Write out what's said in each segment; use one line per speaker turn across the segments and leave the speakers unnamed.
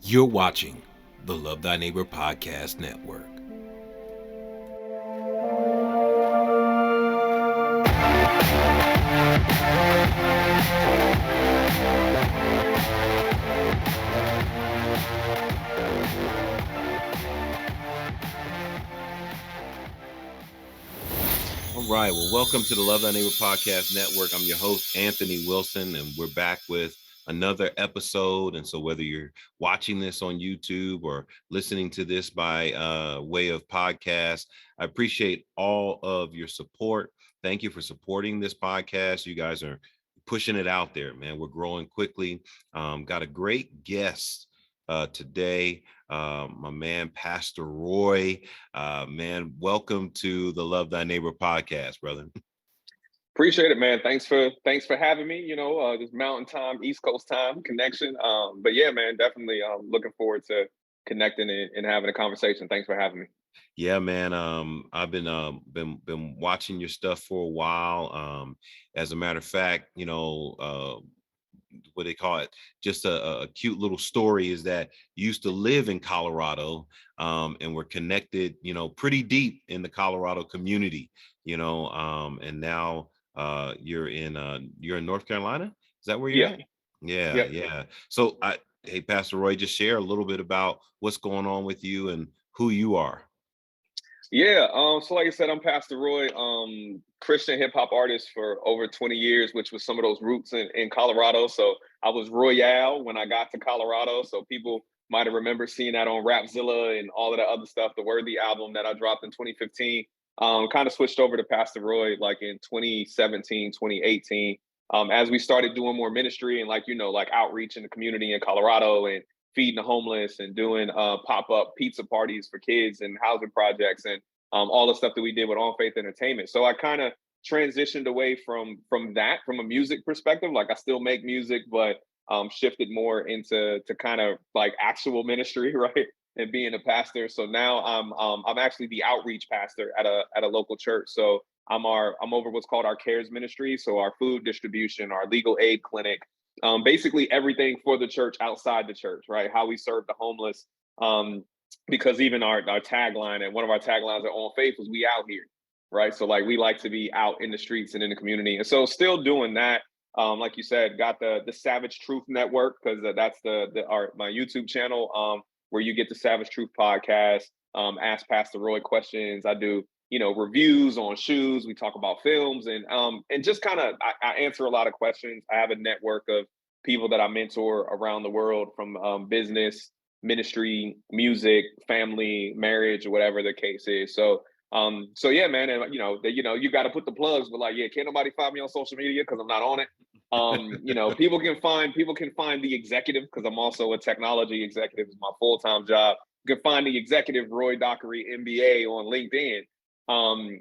You're watching the Love Thy Neighbor Podcast Network. All right, well, welcome to the Love Thy Neighbor Podcast Network. I'm your host, Anthony Wilson, and we're back with another episode. And so whether you're watching this on YouTube or listening to this by way of podcast, I appreciate all of your support. Thank you for supporting this podcast. You guys are pushing it out there, man. We're growing quickly. Got a great guest today, my man, Pastor Roy. Man, welcome to the Love Thy Neighbor podcast, brother.
Appreciate it, man. Thanks for having me. This Mountain Time, East Coast time connection. But yeah, man, definitely looking forward to connecting and having a conversation. Thanks for having me.
Yeah, man. I've been watching your stuff for a while. As a matter of fact, what they call it, just a cute little story is that you used to live in Colorado, and we're connected, pretty deep in the Colorado community, and now you're in North Carolina. Is that where you're at? Yeah. So hey, Pastor Roy, just share a little bit about what's going on with you and who you are.
Yeah. So like I said, I'm Pastor Roy, Christian hip hop artist for over 20 years, which was some of those roots in Colorado. So I was Royale when I got to Colorado. So people might have remembered seeing that on Rapzilla and all of the other stuff, the Worthy album that I dropped in 2015. Kind of switched over to Pastor Roy like in 2017, 2018. As we started doing more ministry and like outreach in the community in Colorado and feeding the homeless and doing pop-up pizza parties for kids and housing projects and all the stuff that we did with On Faith Entertainment. So I kind of transitioned away from that, from a music perspective. Like I still make music, but shifted more into kind of like actual ministry, right? And being a pastor. So now I'm actually the outreach pastor at a local church. So I'm over what's called our CARES ministry. So our food distribution, our legal aid clinic, basically everything for the church outside the church, right? How we serve the homeless. Because even our tagline, and one of our taglines at On Faith was "We out here," right? So like we like to be out in the streets and in the community, and so still doing that. Like you said, got the Savage Truth Network, because that's my YouTube channel, where you get the Savage Truth podcast. Ask Pastor Roy questions. I do reviews on shoes. We talk about films and just kind of I answer a lot of questions. I have a network of people that I mentor around the world, from business, ministry, music, family, marriage, or whatever the case is. So yeah, man, and you got to put the plugs, but like, yeah, can't nobody find me on social media because I'm not on it. People can find the executive, because I'm also a technology executive. It's my full-time job. You can find the executive Roy Dockery MBA on LinkedIn.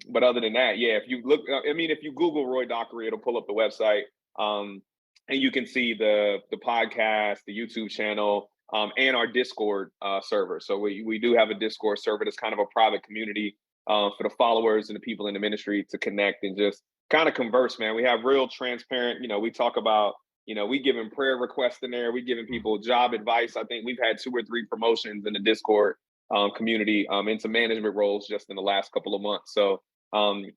But other than that, yeah, if you Google Roy Dockery, it'll pull up the website. And you can see the podcast, the YouTube channel, and our Discord server. So we do have a Discord server that's kind of a private community for the followers and the people in the ministry to connect and just kind of converse, man. We have real transparent, we talk about, we giving prayer requests in there. We giving people job advice. I think we've had 2 or 3 promotions in the Discord community into management roles just in the last couple of months. So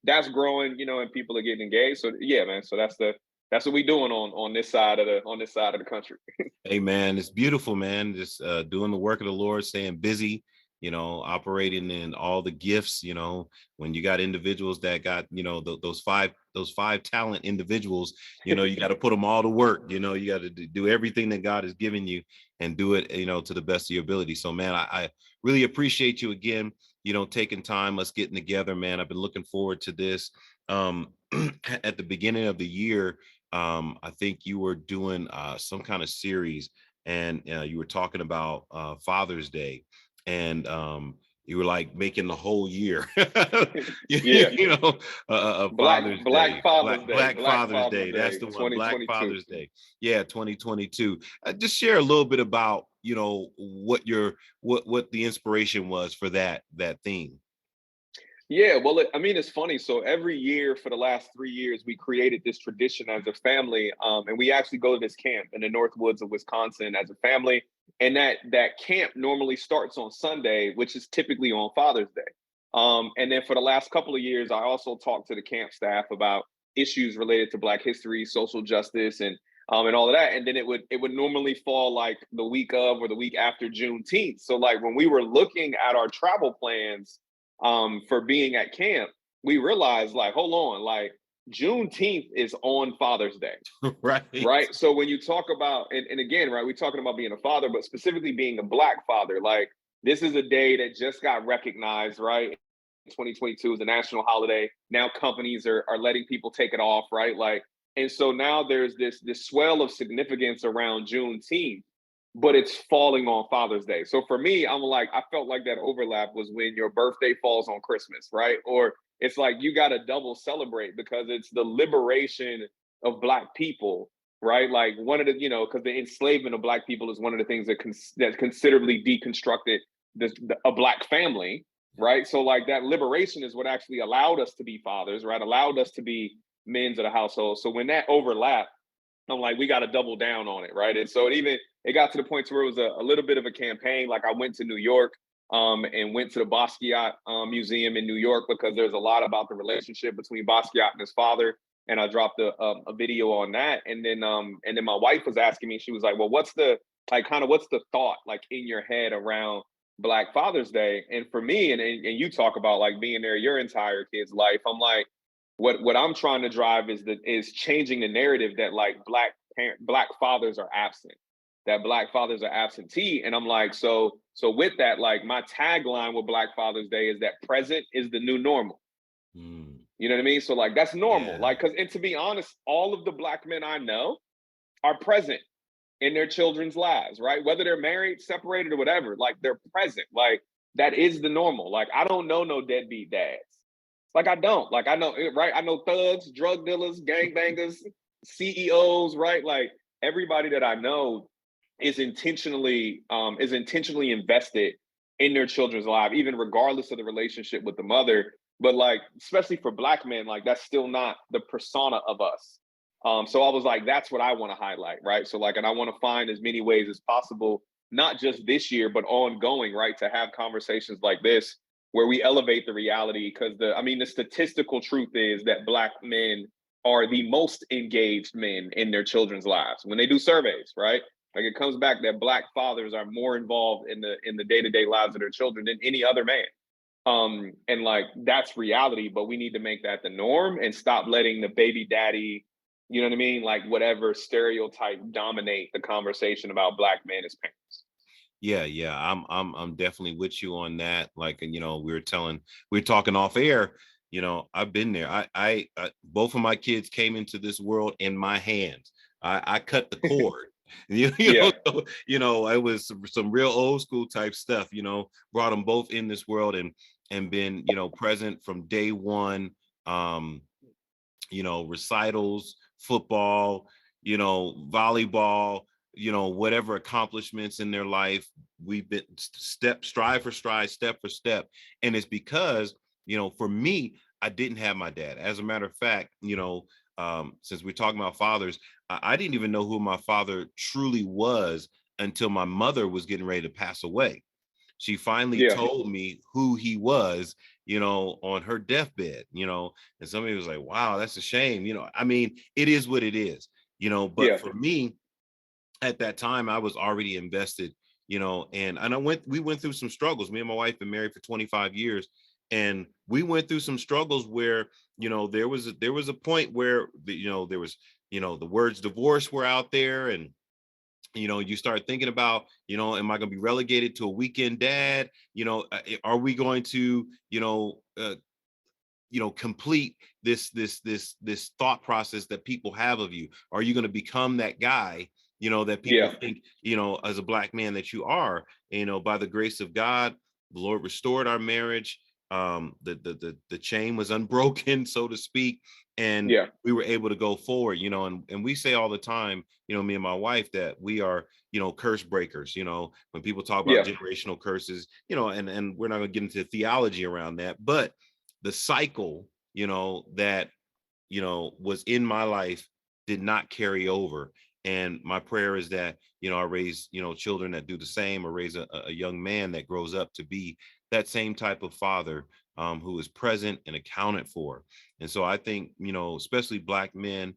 that's growing, and people are getting engaged. So yeah, man. So that's what we doing on this side of the country.
Hey, man, it's beautiful, man. Just doing the work of the Lord, staying busy, operating in all the gifts. When you got individuals that got, those five talent individuals, you got to put them all to work. You got to do everything that God has given you and do it, to the best of your ability. So, man, I really appreciate you again, taking time, us getting together, man. I've been looking forward to this. At the beginning of the year, I think you were doing some kind of series, and you were talking about Father's Day, and you were like making the whole year.
Yeah.
Father's
Black Father's Day.
Black Father's Day. That's the one. Black Father's Day. Yeah, 2022. Just share a little bit about what the inspiration was for that theme.
Yeah, well, it's funny. So every year for the last 3 years, we created this tradition as a family, and we actually go to this camp in the North Woods of Wisconsin as a family. And that camp normally starts on Sunday, which is typically on Father's Day. And then for the last couple of years, I also talked to the camp staff about issues related to Black history, social justice, and all of that. And then it would normally fall like the week of or the week after Juneteenth. So like when we were looking at our travel plans for being at camp, we realized like, hold on, like Juneteenth is on Father's Day.
Right.
Right. So when you talk about, and again, right, we're talking about being a father, but specifically being a Black father, like this is a day that just got recognized, right? 2022 is a national holiday. Now companies are letting people take it off, right? Like, and so now there's this swell of significance around Juneteenth, but it's falling on Father's Day. So for me, I'm like, I felt like that overlap was when your birthday falls on Christmas, right? Or it's like you got to double celebrate because it's the liberation of Black people, right? Like one of the, because the enslavement of Black people is one of the things that considerably deconstructed a Black family, right? So like that liberation is what actually allowed us to be fathers, right? Allowed us to be men of the household. So when that overlapped, I'm like, we got to double down on it, right? And so it got to the point to where it was a little bit of a campaign. Like I went to New York and went to the Basquiat Museum in New York because there's a lot about the relationship between Basquiat and his father. And I dropped a video on that. And then my wife was asking me, she was like, well, what's the thought like in your head around Black Father's Day? And for me, and you talk about like being there your entire kid's life, I'm like, what I'm trying to drive is changing the narrative that like Black fathers are absent, that Black fathers are absentee. And I'm like, so with that, like my tagline with Black Father's Day is that present is the new normal.
Mm.
You know what I mean? So like that's normal.
Yeah.
Like, and to be honest, all of the Black men I know are present in their children's lives, right? Whether they're married, separated, or whatever, like they're present. Like that is the normal. Like I don't know no deadbeat dads. Like I don't. Like I know, right? I know thugs, drug dealers, gangbangers, CEOs, right? Like everybody that I know is intentionally invested in their children's life, even regardless of the relationship with the mother. But like, especially for Black men, like that's still not the persona of us. So I was like, that's what I want to highlight, right? So like, and I want to find as many ways as possible, not just this year, but ongoing, right? To have conversations like this where we elevate the reality, because the statistical truth is that Black men are the most engaged men in their children's lives when they do surveys, right? Like it comes back that Black fathers are more involved in the day-to-day lives of their children than any other man. And like that's reality, but we need to make that the norm and stop letting the baby daddy, you know what I mean? Like whatever stereotype dominate the conversation about Black men as parents.
Yeah. I'm definitely with you on that. Like, we were talking off air. I've been there. I both of my kids came into this world in my hands. I cut the cord.
Yeah.
It was some real old school type stuff. Brought them both in this world and been present from day one. Recitals, football, volleyball, whatever accomplishments in their life, we've been strive for stride, step for step. And it's because, for me, I didn't have my dad. As a matter of fact, since we're talking about fathers, I didn't even know who my father truly was until my mother was getting ready to pass away. She finally told me who he was, on her deathbed, and somebody was like, wow, that's a shame. It is what it is, but for me, at that time, I was already invested, and we went through some struggles. Me and my wife been married for 25 years. And we went through some struggles where, there was a point where, there was, the words divorce were out there, and you start thinking about, am I going to be relegated to a weekend dad? Are we going to, complete this thought process that people have of you? Are you going to become that guy, that people think, as a Black man that you are? By the grace of God, the Lord restored our marriage. The chain was unbroken, so to speak, and we were able to go forward, and we say all the time, me and my wife, that we are, curse breakers. When people talk about generational curses, and we're not going to get into theology around that, but the cycle, that was in my life did not carry over. And my prayer is that, I raise, children that do the same, or raise a young man that grows up to be that same type of father, who is present and accounted for. And so I think, especially Black men,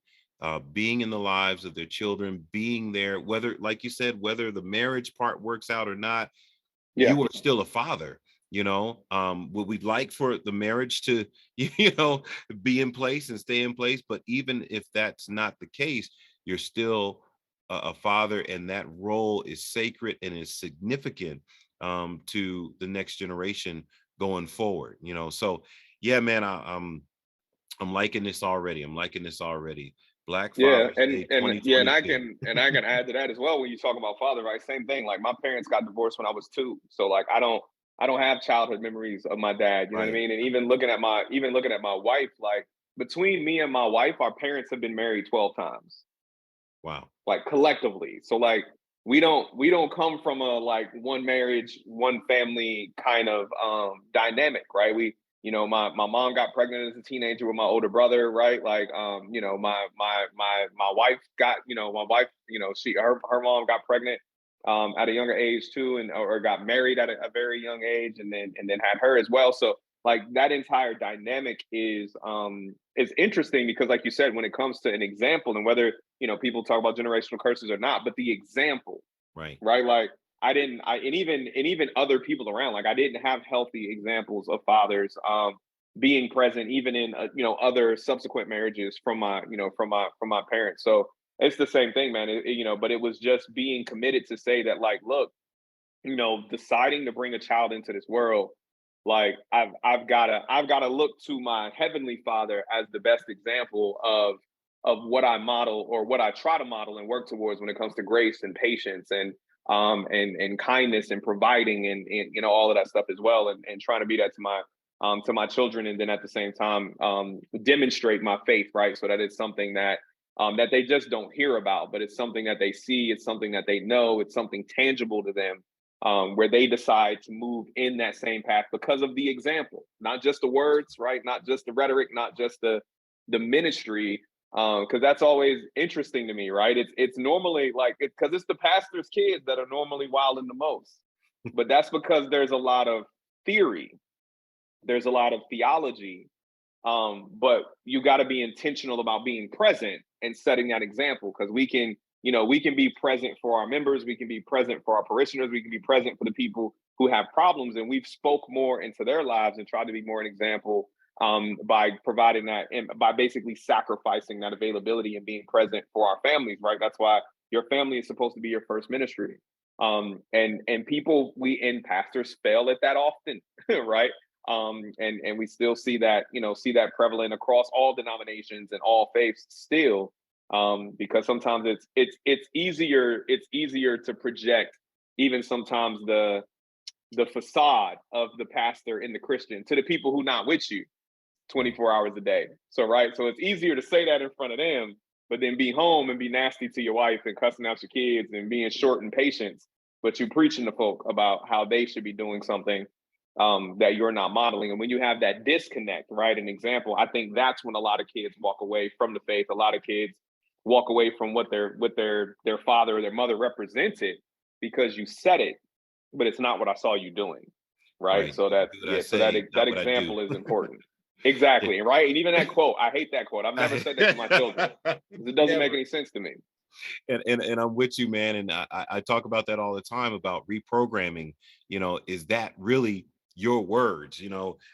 being in the lives of their children, being there, whether, like you said, whether the marriage part works out or not,
Yeah.
you are still a father. What we'd like for the marriage to be in place and stay in place, but even if that's not the case, you're still a father, and that role is sacred and is significant, to the next generation going forward. So yeah, man, I'm liking this already. Black
Yeah,
Father's
and
Day
and yeah, and I
2022.
can and I can add to that as well. When you talk about father, right? Same thing. Like my parents got divorced when I was 2, so like I don't have childhood memories of my dad. You know what I
Right.
mean? And even looking at my wife, like between me and my wife, our parents have been married 12 times,
Wow.
like collectively. So like we don't come from a like one marriage, one family kind of dynamic, right? My mom got pregnant as a teenager with my older brother, right? Like my wife got, her mom got pregnant at a younger age too, and or got married at a very young age, and then had her as well. So like that entire dynamic is interesting because like you said, when it comes to an example, and whether people talk about generational curses or not, but the example,
Right.
right? Like I didn't, and even other people around, like I didn't have healthy examples of fathers being present, even in other subsequent marriages from my parents. So it's the same thing, man. But it was just being committed to say that, like, look, deciding to bring a child into this world, like I've gotta look to my heavenly Father as the best example of what I model, or what I try to model and work towards when it comes to grace and patience and kindness and providing and all of that stuff as well, and trying to be that to my children, and then at the same time demonstrate my faith, right? So that it's something that they just don't hear about, but it's something that they see, it's something that they know, it's something tangible to them, where they decide to move in that same path because of the example, not just the words, right? Not just the rhetoric, not just the ministry. Because that's always interesting to me, right? It's normally like because it's the pastor's kids that are normally wilding the most, but that's because there's a lot of theory, there's a lot of theology, but you got to be intentional about being present and setting that example, because we can be present for our members, we can be present for our parishioners, we can be present for the people who have problems, and we've spoke more into their lives and tried to be more an example by providing that, and by basically sacrificing that availability and being present for our families, right? That's why your family is supposed to be your first ministry. And people, we pastors fail at that often, right? And we still see that prevalent across all denominations and all faiths still, because sometimes it's easier to project even sometimes the facade of the pastor and the Christian to the people who not with you
Right.
24 hours a day. So right, so it's easier to say that in front of them, but then be home and be nasty to your wife and cussing out your kids and being short in patience, but you preaching to folk about how they should be doing something that you're not modeling. And when you have that disconnect, right, an example, I think that's when a lot of kids walk away from the faith. A lot of kids walk away from what their father or their mother represented, because you said it, but it's not what I saw you doing, right?
Right.
So that,
Do what I
yeah, so that
say,
that
not what I do.
example is important. Exactly, right? And even that quote, I hate that quote. I've never said that to my children because it doesn't make
Never.
any sense to me.
And I'm with you, man. And I talk about that all the time about reprogramming. Is that really your words?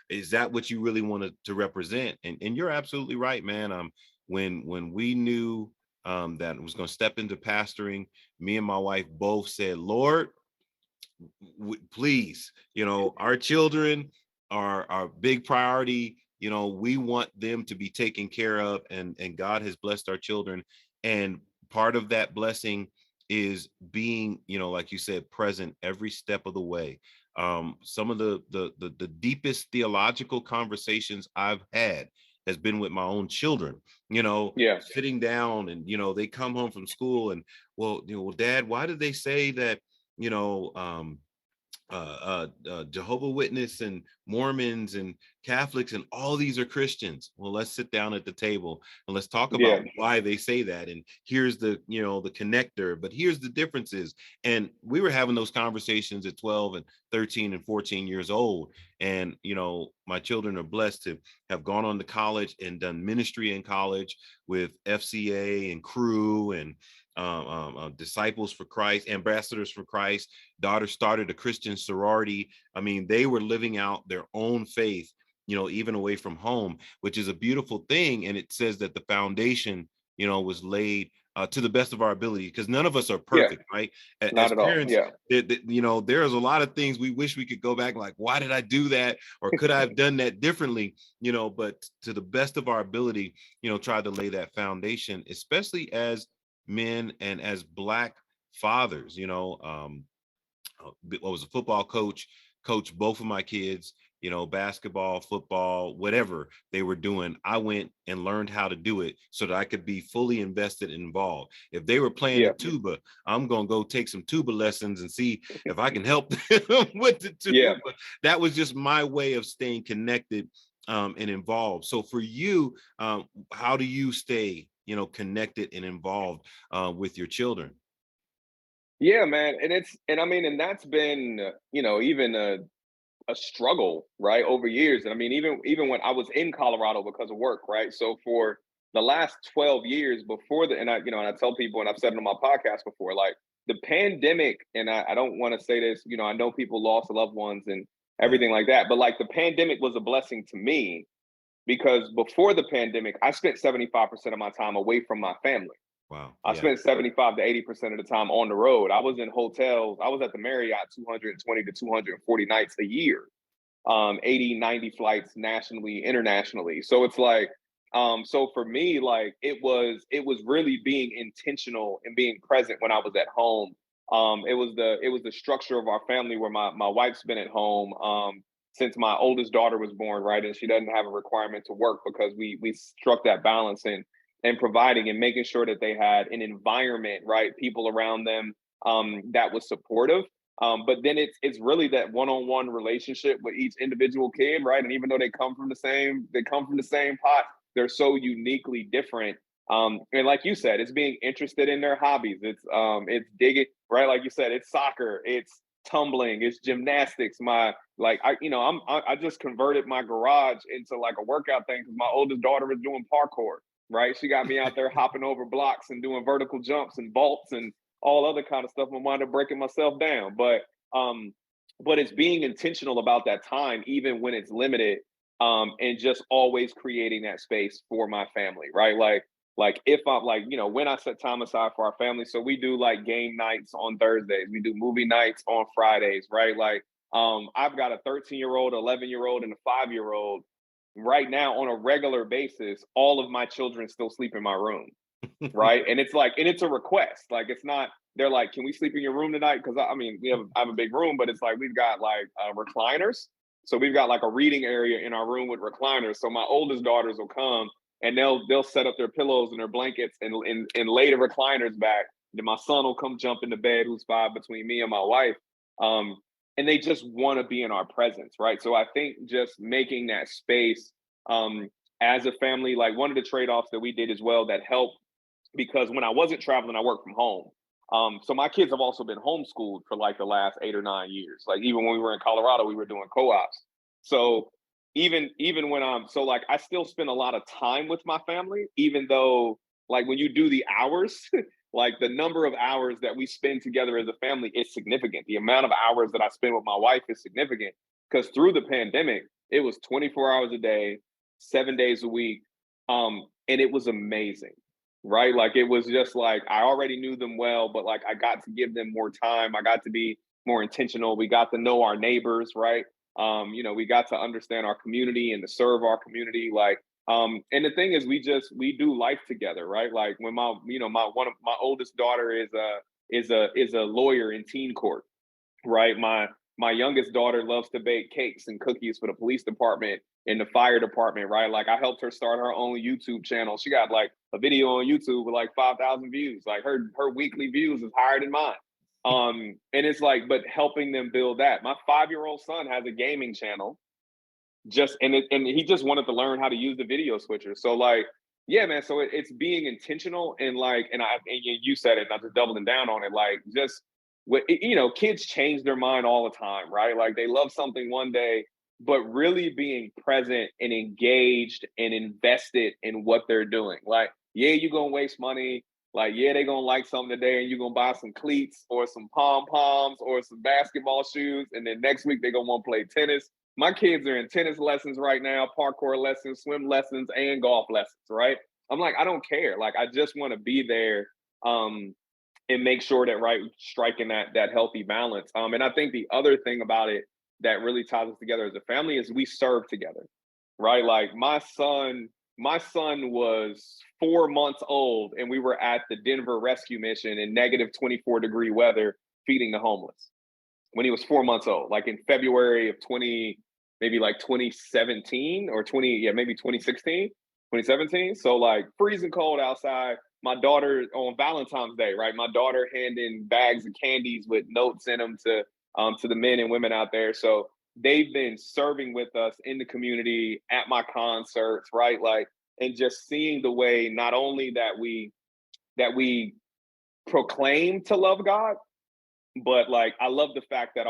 Is that what you really wanted to represent? And you're absolutely right, man. When we knew that I was going to step into pastoring, me and my wife both said, Lord, please, our children are our big priority. We want them to be taken care of, and God has blessed our children. And part of that blessing is being, like you said, present every step of the way. Some of the deepest theological conversations I've had has been with my own children,
Yeah,
sitting down, and they come home from school, and well, Dad, why did they say that, you know, Jehovah Witness and Mormons and Catholics, and all these are Christians. Well, let's sit down at the table and let's talk
Yeah.
about why they say that. And here's the, the connector, but here's the differences. And we were having those conversations at 12 and 13 and 14 years old. And, my children are blessed to have gone on to college and done ministry in college with FCA and Crew and Disciples for Christ, Ambassadors for Christ. Daughter started a Christian sorority. I mean, they were living out their own faith, even away from home, which is a beautiful thing. And it says that the foundation, was laid to the best of our ability, because none of us are
Yeah.
perfect, right?
Not
As
at all.
parents,
Yeah.
there's a lot of things we wish we could go back, like, why did I do that? Or could I have done that differently? But to the best of our ability, try to lay that foundation, especially as men and as Black fathers. I was a football coach, coached both of my kids, basketball, football, whatever they were doing. I went and learned how to do it so that I could be fully invested and involved. If they were playing the
Yeah.
tuba, I'm going to go take some tuba lessons and see if I can help them with the tuba.
Yeah.
That was just my way of staying connected and involved. So for you, how do you stay, connected and involved with your children?
Yeah, man. And I mean, and that's been, even a struggle, right, over years. And I mean, even when I was in Colorado because of work, right? So for the last 12 years before and I tell people, and I've said it on my podcast before, like the pandemic, and I don't want to say this, I know people lost loved ones and
Yeah.
everything like that, but like the pandemic was a blessing to me because before the pandemic, I spent 75% of my time away from my family.
Wow.
I
Yeah.
spent 75 to 80% of the time on the road. I was in hotels. I was at the Marriott 220 to 240 nights a year, 80, 90 flights nationally, internationally. So it's like, so for me, like it was really being intentional and being present when I was at home. It was the structure of our family where my wife's been at home since my oldest daughter was born, right? And she doesn't have a requirement to work because we struck that balance and providing and making sure that they had an environment, right? People around them that was supportive. But then it's really that one-on-one relationship with each individual kid, right? And even though they come from the same pot, they're so uniquely different. And like you said, it's being interested in their hobbies. It's digging, right? Like you said, it's soccer, it's tumbling, it's gymnastics. I just converted my garage into like a workout thing because my oldest daughter is doing parkour, right? She got me out there hopping over blocks and doing vertical jumps and vaults and all other kind of stuff. I'm wound up breaking myself down. But it's being intentional about that time, even when it's limited, and just always creating that space for my family, right? Like if I'm like, when I set time aside for our family. So we do like game nights on Thursdays, we do movie nights on Fridays, right? Like I've got a 13-year-old, 11-year-old, and a 5-year-old right now on a regular basis. All of my children still sleep in my room, right? And it's like, and it's a request. Like, it's not, they're like, can we sleep in your room tonight? Because I mean, I have a big room, but it's like we've got like recliners. So we've got like a reading area in our room with recliners. So my oldest daughters will come and they'll set up their pillows and their blankets and lay the recliners back. Then my son will come jump into bed, who's 5, between me and my wife. And they just want to be in our presence, right? So I think just making that space as a family, like one of the trade-offs that we did as well that helped, because when I wasn't traveling, I worked from home. So my kids have also been homeschooled for like the last 8 or 9 years. Like even when we were in Colorado, we were doing co-ops. So even when like I still spend a lot of time with my family, even though like when you do the hours, like the number of hours that we spend together as a family is significant. The amount of hours that I spend with my wife is significant because through the pandemic, it was 24 hours a day, 7 days a week. And it was amazing, right? Like it was just like I already knew them well, but like I got to give them more time. I got to be more intentional. We got to know our neighbors, right? We got to understand our community and to serve our community. Like, and the thing is, we do life together, right? Like when my oldest daughter is a lawyer in teen court, right? My youngest daughter loves to bake cakes and cookies for the police department and the fire department, right? Like I helped her start her own YouTube channel. She got like a video on YouTube with like 5,000 views. Like her weekly views is higher than mine. And it's like, but helping them build that. My 5-year-old son has a gaming channel, and he just wanted to learn how to use the video switcher. So like, yeah, man. So it's being intentional, and like, and you said it, not just doubling down on it. Like, just kids change their mind all the time, right? Like they love something one day, but really being present and engaged and invested in what they're doing. Like, yeah, you're gonna waste money. Like, yeah, they're gonna like something today, and you're gonna buy some cleats or some pom poms or some basketball shoes, and then next week they're gonna want to play tennis. My kids are in tennis lessons right now, parkour lessons, swim lessons, and golf lessons, right? I'm like, I don't care. Like, I just want to be there, and make sure that, right, striking that healthy balance. And I think the other thing about it that really ties us together as a family is we serve together, right? Like my son was 4 months old, and we were at the Denver rescue mission in negative 24-degree weather feeding the homeless when he was 4 months old, like in February of 2017 or 2016, 2017. So like freezing cold outside. My daughter on Valentine's Day, right? My daughter handing bags of candies with notes in them to the men and women out there. So they've been serving with us in the community at my concerts, right? Like, and just seeing the way not only that we proclaim to love God, but like I love the fact that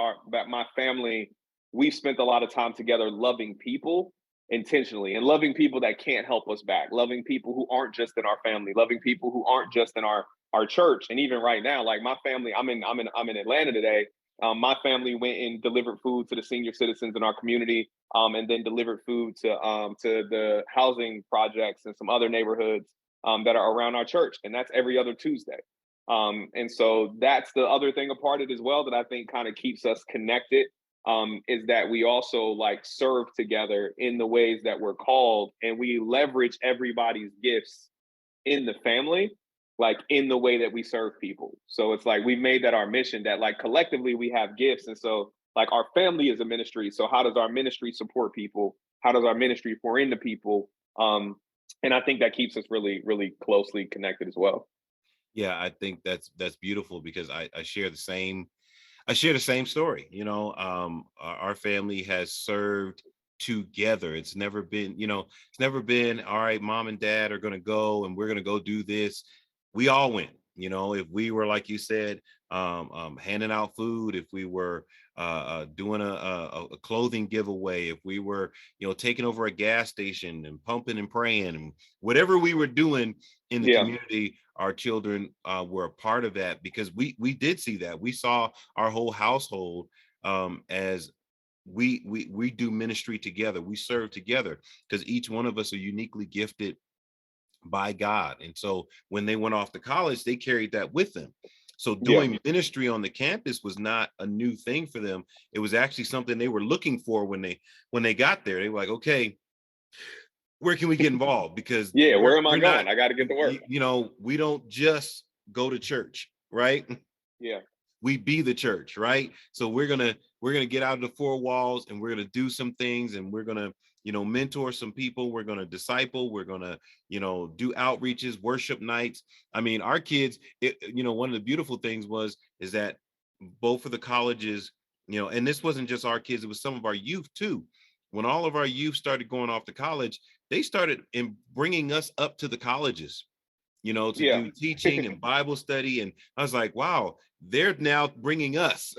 my family, we've spent a lot of time together loving people intentionally, and loving people that can't help us back, loving people who aren't just in our family, loving people who aren't just in our church. And even right now, like my family, I'm in Atlanta today. My family went and delivered food to the senior citizens in our community, and then delivered food to the housing projects and some other neighborhoods that are around our church, and that's every other Tuesday. And so that's the other thing apart it as well that I think kind of keeps us connected, is that we also like serve together in the ways that we're called, and we leverage everybody's gifts in the family, like in the way that we serve people. So it's like we made that our mission, that like collectively we have gifts. And so like our family is a ministry. So how does our ministry support people? How does our ministry pour into people? And I think that keeps us really, really closely connected as well.
Yeah, I think that's beautiful because I share the same story. Our family has served together. It's never been all right, mom and dad are going to go and we're going to go do this. We all went. If we were, like you said, handing out food, if we were doing a clothing giveaway, if we were taking over a gas station and pumping and praying, and whatever we were doing in the
Yeah.
community, our children were a part of that, because we did see that. We saw our whole household as we do ministry together. We serve together because each one of us are uniquely gifted by God. And so when they went off to college, they carried that with them. So
Yeah.
doing ministry on the campus was not a new thing for them. It was actually something they were looking for when they got there. They were like, okay, where can we get involved? Because
Yeah.
we're
Where am I
we're not,
going? I got to get to work.
we don't just go to church, right?
Yeah.
We be the church, right? So we're gonna get out of the four walls, and we're gonna do some things, and we're gonna mentor some people. We're gonna disciple. We're gonna do outreaches, worship nights. I mean, our kids. One of the beautiful things is that both of the colleges, and this wasn't just our kids; it was some of our youth too. When all of our youth started going off to college, they started in bringing us up to the colleges, to
Yeah.
do teaching and Bible study. And I was like, wow, they're now bringing us.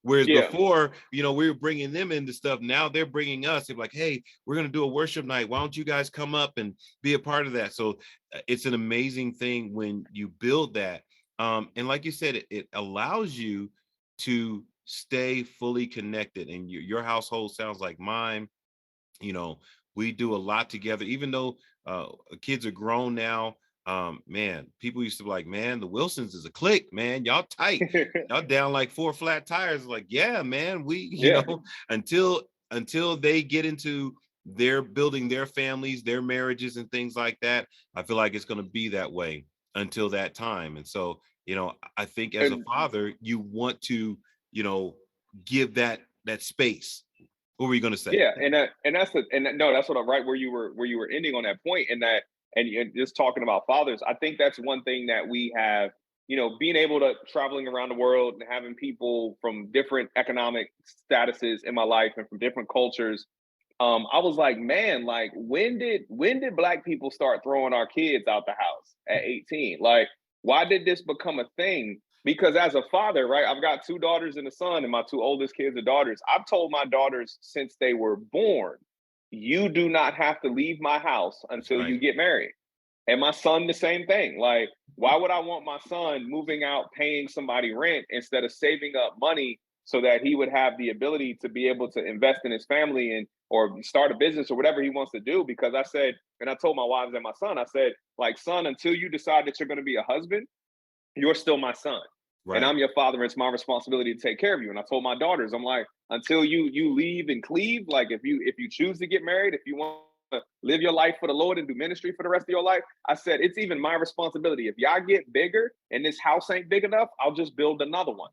Whereas
Yeah.
before, we were bringing them into stuff. Now they're bringing us. They're like, hey, we're going to do a worship night. Why don't you guys come up and be a part of that? So it's an amazing thing when you build that. And like you said, it allows you to stay fully connected. And your household sounds like mine. you know we do a lot together, even though kids are grown now. Man, people used to be like, man, the Wilsons is a clique, man, y'all tight, y'all down like four flat tires. Like, yeah, man, we
Yeah.
until they get into their building their families, their marriages and things like that, I feel like it's going to be that way until that time. And so I think as a
And
father, you want to you know give that space. What were you going to say?
yeah, no, that's what I'm right where you were ending on that point, and just talking about fathers. I think that's one thing that we have. being able to traveling around the world and having people from different economic statuses in my life and from different cultures, I was like, man, like when did Black people start throwing our kids out the house at 18? Like, why did this become a thing? Because as a father, right, I've got 2 daughters and a son, and my 2 oldest kids are daughters. I've told my daughters since they were born, you do not have to leave my house
That's
until
right.
you get married. And my son, the same thing. Like, why would I want my son moving out, paying somebody rent instead of saving up money so that he would have the ability to be able to invest in his family and or start a business or whatever he wants to do? Because I said, and I told my wives and my son, I said, like, son, until you decide that you're going to be a husband, you're still my son. And
Right.
I'm your father. It's my responsibility to take care of you. And I told my daughters, I'm like, until you leave and cleave, like if you choose to get married, if you want to live your life for the Lord and do ministry for the rest of your life, I said, it's even my responsibility. If y'all get bigger and this house ain't big enough, I'll just build another one.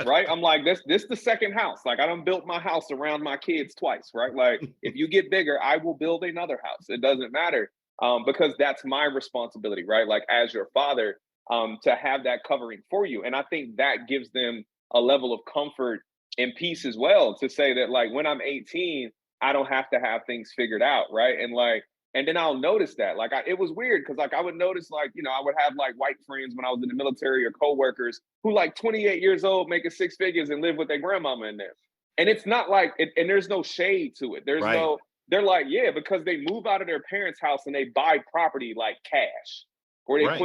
Right. I'm like, this the second house. Like, I done built my house around my kids twice, right? Like, if you get bigger, I will build another house. It doesn't matter. Because that's my responsibility, right? Like, as your father, to have that covering for you. And I think that gives them a level of comfort and peace as well, to say that, like, when I'm 18, I don't have to have things figured out, right? And like, and then I'll notice that, like, it was weird because, like, I would notice, like, I would have like white friends when I was in the military or coworkers who, like, 28 years old, making 6 figures and live with their grandmama in there. And it's not like, and there's no shade to it. There's
Right.
no, they're like, yeah, because they move out of their parents' house and they buy property like cash, or
Right.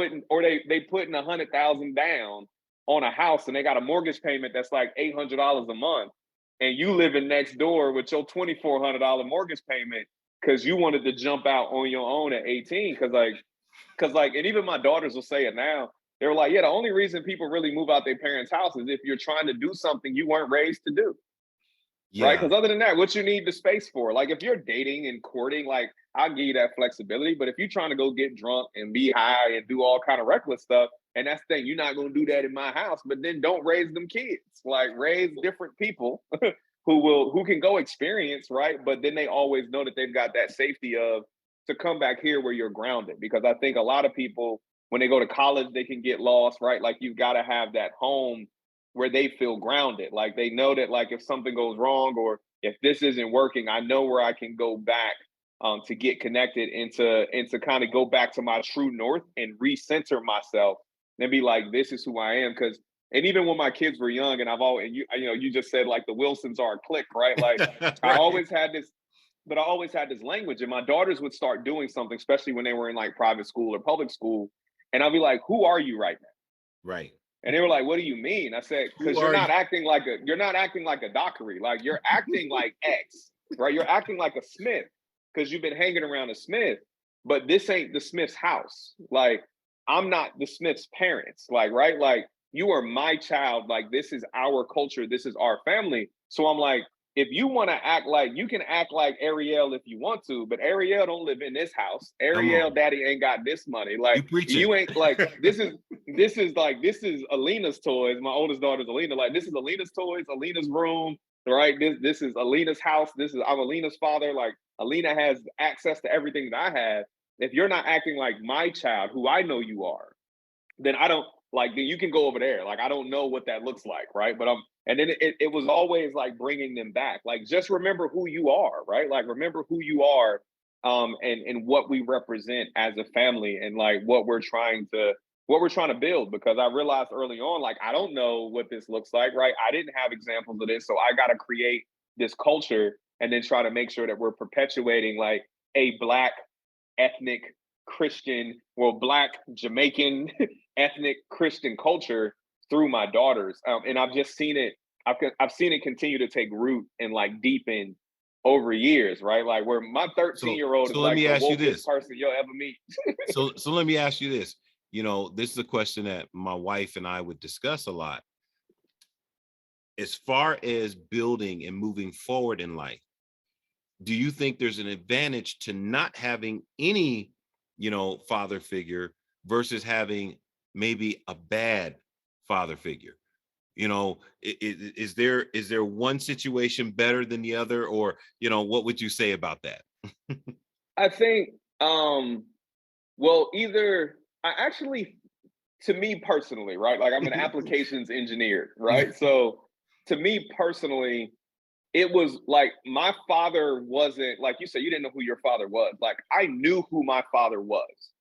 they putting 100,000 down on a house and they got a mortgage payment that's like $800 a month, and you living next door with your $2,400 mortgage payment because you wanted to jump out on your own at 18. Because and even my daughters will say it now. They're like, yeah, the only reason people really move out their parents' house is if you're trying to do something you weren't raised to do. Right?
Yeah.
Because other than that, what you need the space for? Like, if you're dating and courting, like, I'll give you that flexibility. But if you're trying to go get drunk and be high and do all kind of reckless stuff, and that's the thing, you're not gonna do that in my house. But then don't raise them kids. Like, raise different people who can go experience, right? But then they always know that they've got that safety of to come back here where you're grounded. Because I think a lot of people, when they go to college, they can get lost, right? Like, you've got to have that home where they feel grounded. Like, they know that, like, if something goes wrong or if this isn't working, I know where I can go back, to get connected and to kind of go back to my true north and recenter myself and be like, this is who I am. Because and even when my kids were young, and I've always, and you just said, like, the Wilsons are a clique, right? Like, I
Right.
always had this, but I always had this language, and my daughters would start doing something, especially when they were in like private school or public school, and I'll be like, who are you right now?
Right.
And they were like, "What do you mean?" I said,
Who
"Because
are you?
you're not acting like a Dockery. Like, you're acting like X, right? You're acting like a Smith because you've been hanging around a Smith, but this ain't the Smith's house. Like, I'm not the Smith's parents. Like, right? Like, you are my child. Like, this is our culture. This is our family. So I'm like, if you want to act like, you can act like Ariel if you want to, but Ariel don't live in this house.
Come
Ariel
on.
daddy ain't got this money. Like,
You preaching.
you ain't like, this is Alina's toys. My oldest daughter's Alina. Like, this is Alina's toys, Alina's room, right? This is Alina's house. I'm Alina's father. Like, Alina has access to everything that I have. If you're not acting like my child, who I know you are, then I don't like, then you can go over there. Like, I don't know what that looks like, right? But and then it was always like bringing them back. Like, just remember who you are, right? Like, remember who you are, and what we represent as a family, and like what we're trying to build. Because I realized early on, like, I don't know what this looks like, right? I didn't have examples of this, so I got to create this culture and then try to make sure that we're perpetuating like a Black ethnic Christian, well, Black Jamaican ethnic Christian culture through my daughters, and I've just seen it. I've seen it continue to take root and like deepen over years, right? Like, where my 13
So
year old is
so let
like
me
the
ask you
wokest
this.
person you'll ever meet.
So let me ask you this. This is a question that my wife and I would discuss a lot. As far as building and moving forward in life, do you think there's an advantage to not having any, father figure versus having maybe a bad father figure? Is there one situation better than the other, or what would you say about that?
I think, well, either I actually to me personally, right? Like I'm an applications engineer, right? So to me personally, it was like my father wasn't like you said, you didn't know who your father was. Like I knew who my father was.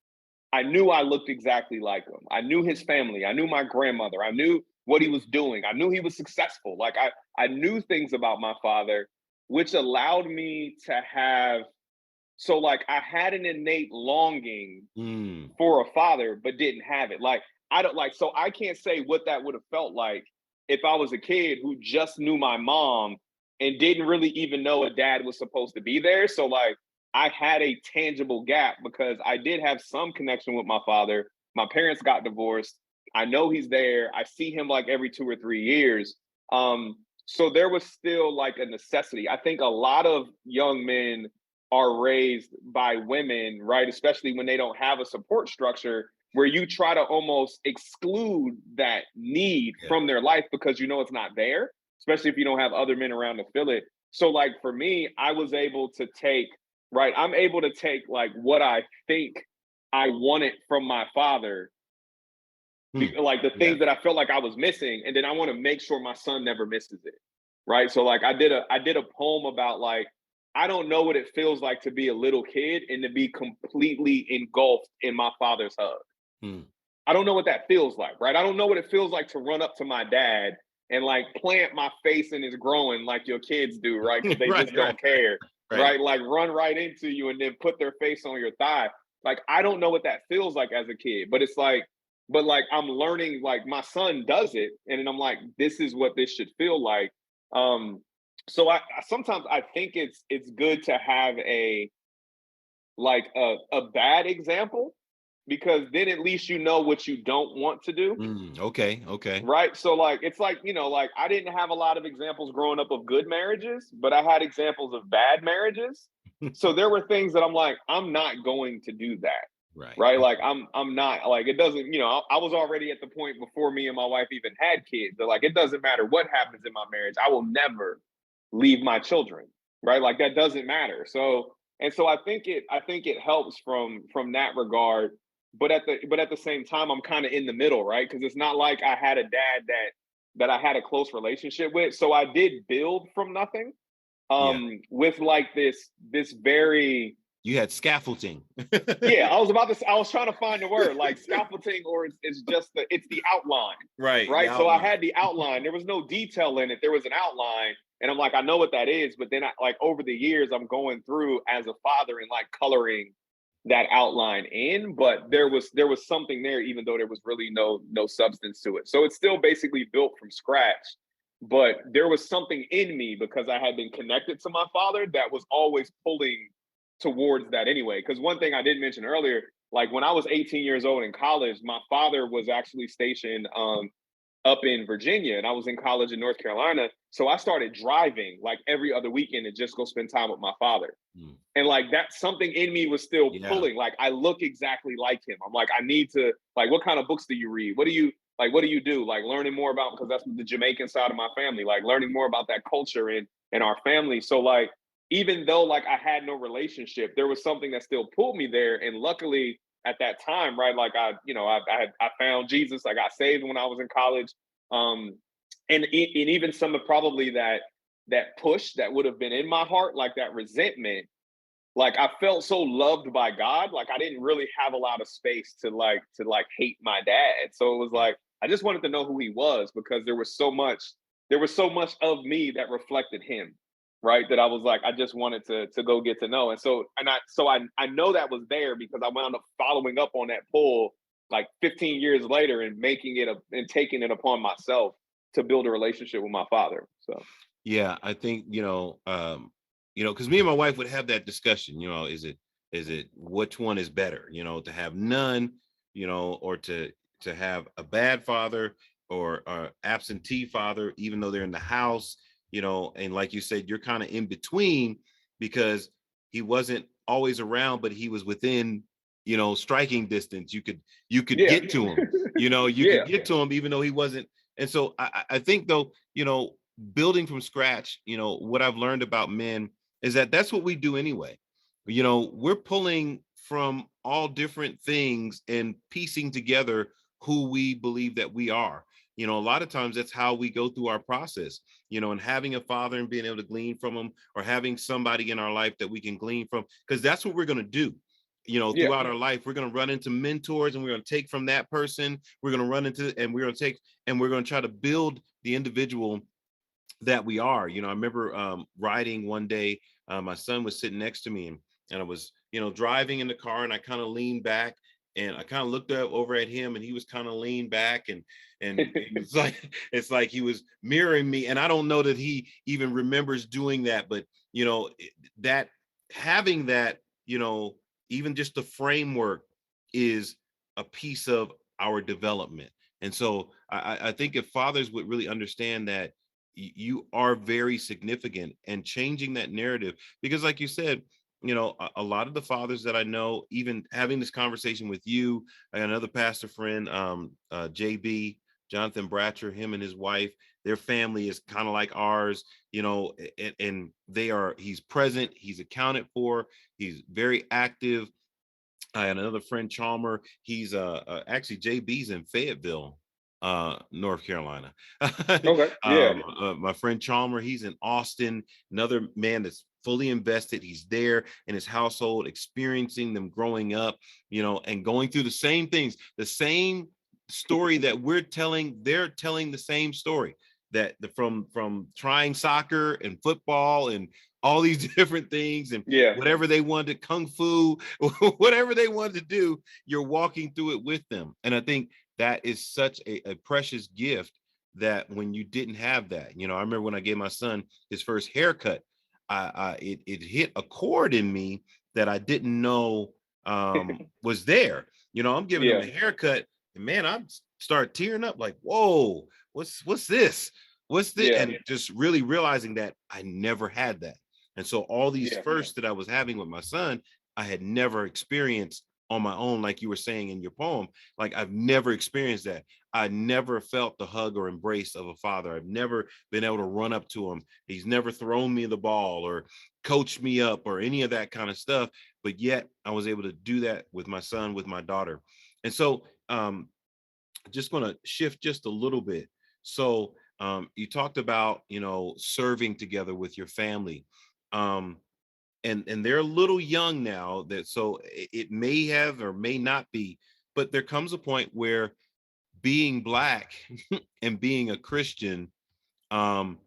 I knew I looked exactly like him. I knew his family. I knew my grandmother. I knew what he was doing. I knew he was successful. Like I knew things about my father, which allowed me to have, so like I had an innate longing for a father, but didn't have it. Like I don't like, so I can't say what that would have felt like if I was a kid who just knew my mom and didn't really even know a dad was supposed to be there. So like I had a tangible gap because I did have some connection with my father. My parents got divorced. I know he's there. I see him like every 2 or 3 years. So there was still like a necessity. I think a lot of young men are raised by women, right? Especially when they don't have a support structure, where you try to almost exclude that need from their life because you know it's not there, especially if you don't have other men around to fill it. So like for me, I was able to take, right? I'm able to take like what I think I wanted from my father, like the things that I felt like I was missing, and then I want to make sure my son never misses it, right? So like I did a poem about like I don't know what it feels like to be a little kid and to be completely engulfed in my father's hug. I don't know what that feels like, right? I don't know what it feels like to run up to my dad and like plant my face in his groin like your kids do, right? Because they just don't care, right? Like run right into you and then put their face on your thigh. Like I don't know what that feels like as a kid, but it's like, but like I'm learning, like my son does it, and then I'm like, this is what this should feel like. So I sometimes I think it's good to have a like a bad example, because then at least you know what you don't want to do.
Okay.
Right. So like it's like, you know, like I didn't have a lot of examples growing up of good marriages, but I had examples of bad marriages. So there were things that I'm like, I'm not going to do that. Right. Like I'm not like, it doesn't, you know, I was already at the point before me and my wife even had kids. They're like, it doesn't matter what happens in my marriage. I will never leave my children. Right. Like that doesn't matter. So, and so I think it helps from that regard. But at the same time, I'm kind of in the middle, right? Because it's not like I had a dad that I had a close relationship with. So I did build from nothing. With like this very,
You had scaffolding.
yeah, I was trying to find the word like scaffolding, or it's just it's the outline.
Right.
Right. So I had the outline. There was no detail in it. There was an outline. And I'm like, I know what that is. But then I like over the years, I'm going through as a father and like coloring that outline in. But there was something there, even though there was really no substance to it. So it's still basically built from scratch. But there was something in me because I had been connected to my father that was always pulling towards that anyway. Because one thing I didn't mention earlier, like when I was 18 years old in college, my father was actually stationed up in Virginia, and I was in college in North Carolina. So I started driving like every other weekend to just go spend time with my father. And like that something in me was still pulling. Like I look exactly like him. I'm like, I need to, like, what kind of books do you read? What do you do? Like learning more about, because that's the Jamaican side of my family, like learning more about that culture and our family. So like, even though like I had no relationship, there was something that still pulled me there. And luckily at that time, right, like I found Jesus. I got saved when I was in college. And even some of probably that push that would have been in my heart, like that resentment, like I felt so loved by God, like I didn't really have a lot of space to hate my dad. So it was like I just wanted to know who he was, because there was so much of me that reflected him, right? That I was like, I just wanted to go get to know. And so I know that was there because I wound up following up on that pull like 15 years later and making it and taking it upon myself to build a relationship with my father. So
Yeah, I think, because me and my wife would have that discussion, is it which one is better, to have none, or to have a bad father or absentee father, even though they're in the house, and like you said, you're kind of in between because he wasn't always around, but he was within, striking distance. You could
yeah,
get to him, you
yeah,
could get to him even though he wasn't. And so I think though, building from scratch, what I've learned about men is that that's what we do anyway. We're pulling from all different things and piecing together who we believe that we are. You know, a lot of times that's how we go through our process, you know, and having a father and being able to glean from him, or having somebody in our life that we can glean from, because that's what we're going to do. You know,
Yeah.
throughout our life, we're going to run into mentors, and we're going to take from that person. We're going to run into, and we're going to take, and we're going to try to build the individual that we are. You know, I remember riding one day, my son was sitting next to me, and I was, you know, driving in the car, and I kind of leaned back, and I kind of looked up over at him, and he was kind of leaned back, and it's like, it's like he was mirroring me. And I don't know that he even remembers doing that, but you know, that having that, you know, even just the framework is a piece of our development. And so I think if fathers would really understand that you are very significant, and changing that narrative, because like you said, you know, a lot of the fathers that I know, even having this conversation with you, I got another pastor friend, JB, Jonathan Bratcher, him and his wife, their family is kind of like ours, you know, and they are, he's present, he's accounted for, he's very active. I had another friend, Chalmer. He's actually JB's in Fayetteville, North Carolina.
Okay. Yeah.
My friend Chalmer, he's in Austin. Another man that's fully invested. He's there in his household, experiencing them growing up, you know, and going through the same things, the same story that we're telling. They're telling the same story, that from trying soccer and football and all these different things, and
Yeah.
whatever they wanted, kung fu, whatever they wanted to do, you're walking through it with them. And I think that is such a precious gift, that when you didn't have that, you know, I remember when I gave my son his first haircut, it hit a chord in me that I didn't know was there. You know, I'm giving him
Yeah.
a haircut, and man, I start tearing up like, whoa, what's this? What's this?
Yeah.
And just really realizing that I never had that. And so all these
Yeah.
firsts that I was having with my son, I had never experienced on my own, like you were saying in your poem. Like, I've never experienced that. I never felt the hug or embrace of a father. I've never been able to run up to him. He's never thrown me the ball or coached me up or any of that kind of stuff. But yet I was able to do that with my son, with my daughter. And so just going to shift just a little bit. So you talked about, you know, serving together with your family. Um, and they're a little young now, that so it may have or may not be, but there comes a point where being Black and being a Christian um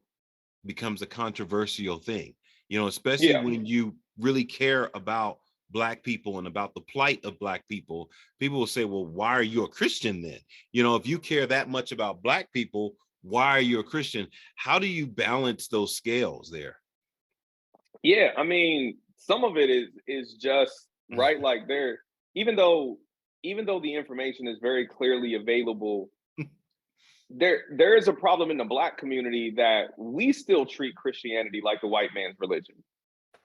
becomes a controversial thing, you know, especially
Yeah.
when you really care about Black people and about the plight of Black people. People will say, well, why are you a Christian then? You know, if you care that much about Black people, why are you a Christian? How do you balance those scales there?
Yeah. I mean, some of it is just right. Like there, even though even though the information is very clearly available, there is a problem in the Black community that we still treat Christianity like the white man's religion,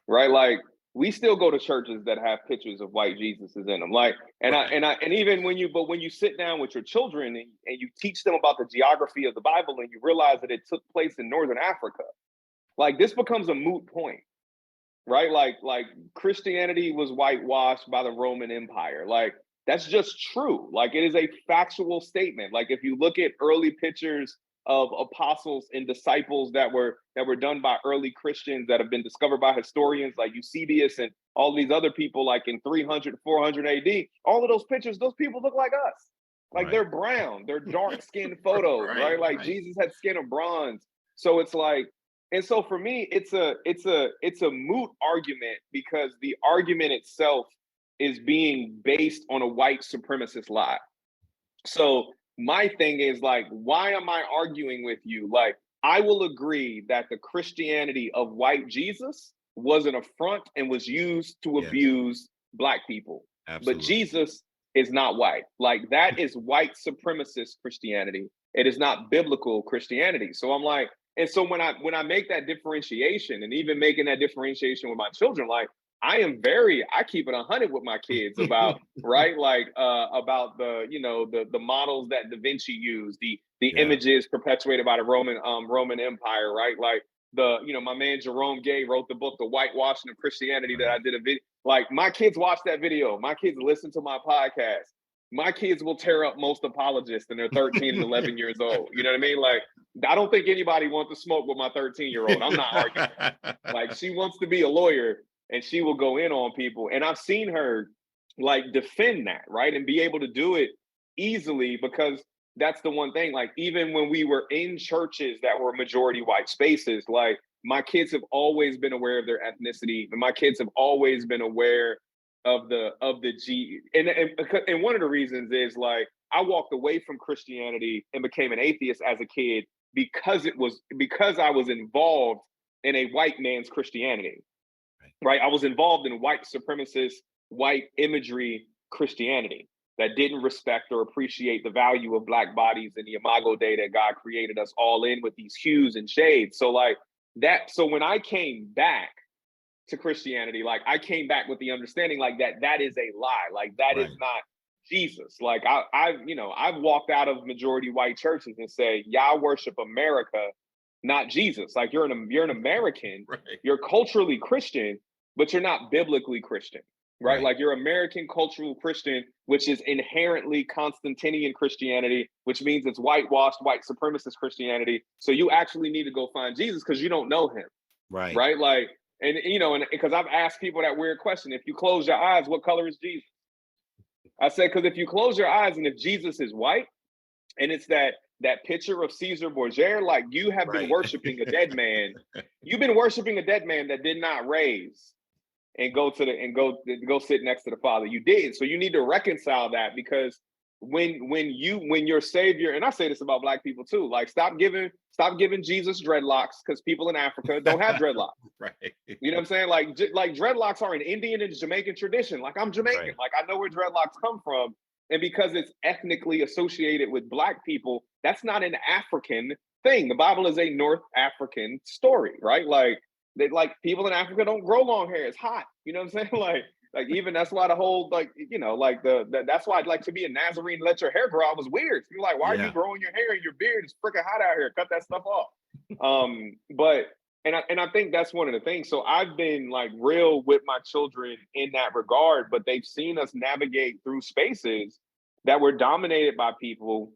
right? Like we still go to churches that have pictures of white Jesuses in them. Like,
Right.
and even when you sit down with your children and you teach them about the geography of the Bible and you realize that it took place in Northern Africa, like this becomes a moot point, right? Like Christianity was whitewashed by the Roman Empire. Like that's just true. Like it is a factual statement. Like if you look at early pictures of apostles and disciples that were done by early Christians that have been discovered by historians like Eusebius and all these other people like in 300 400 AD, all of those pictures, those people look like us. Like
Right.
they're brown, they're dark skinned photos,
Right.
right? Like
Right.
Jesus had skin of bronze. So it's like, and so for me, it's a moot argument because the argument itself is being based on a white supremacist lie. So my thing is like, why am I arguing with you? Like, I will agree that the Christianity of white Jesus was an affront and was used to
Yes,
abuse Black people. But
absolutely.
Jesus is not white. Like, that is white supremacist Christianity. It is not biblical Christianity. So I'm like, and so when I make that differentiation and even making that differentiation with my children, like I keep it 100 with my kids about right like about the models that Da Vinci used, the
Yeah.
images perpetuated by the Roman Empire, right? Like my man Jerome Gay wrote the book The Whitewashing of Christianity that I
Right.
did a video. Like my kids watch that video, my kids listen to my podcast, my kids will tear up most apologists and they're 13 and 11 years old. You know what I mean? Like, I don't think anybody wants to smoke with my 13-year-old. I'm not arguing. Like, she wants to be a lawyer and she will go in on people. And I've seen her like defend that, right? And be able to do it easily, because that's the one thing. Like, even when we were in churches that were majority white spaces, like, my kids have always been aware of their ethnicity, and my kids have always been aware of the G. And one of the reasons is, like, I walked away from Christianity and became an atheist as a kid because I was involved in a white man's Christianity, right? I was involved in white supremacist, white imagery Christianity that didn't respect or appreciate the value of Black bodies and the imago Dei that God created us all in, with these hues and shades. So like that. So when I came back to Christianity, like, I came back with the understanding, like, that is a lie. Like, that is not Jesus. Like, I've walked out of majority white churches and say, y'all worship America, not Jesus. Like, you're an American, you're culturally Christian, but you're not biblically Christian, right? Like, you're American cultural Christian, which is inherently Constantinian Christianity, which means it's whitewashed, white supremacist Christianity. So you actually need to go find Jesus because you don't know him, right? Like, and and because I've asked people that weird question: if you close your eyes, what color is Jesus? I said, because if you close your eyes and if Jesus is white, and it's that picture of Caesar Borgia, like, you have been worshiping a dead man. You've been worshiping a dead man that did not raise and go sit next to the Father. You did. So you need to reconcile that, because when your Savior, and I say this about Black people too, like, stop giving Jesus dreadlocks, because people in Africa don't have dreadlocks. You know what I'm saying? Like dreadlocks are an Indian and Jamaican tradition. Like, I'm Jamaican. Like, I know where dreadlocks come from. And because it's ethnically associated with Black people, that's not an African thing. The Bible is a North African story, right? Like, people in Africa don't grow long hair. It's hot. You know what I'm saying? Like even that's why the whole, like, that's why, like, to be a Nazarene, let your hair grow out was weird. You're like, why are you growing your hair and your beard? It's freaking hot out here. Cut that stuff off. But I think that's one of the things. So I've been, like, real with my children in that regard, but they've seen us navigate through spaces that were dominated by people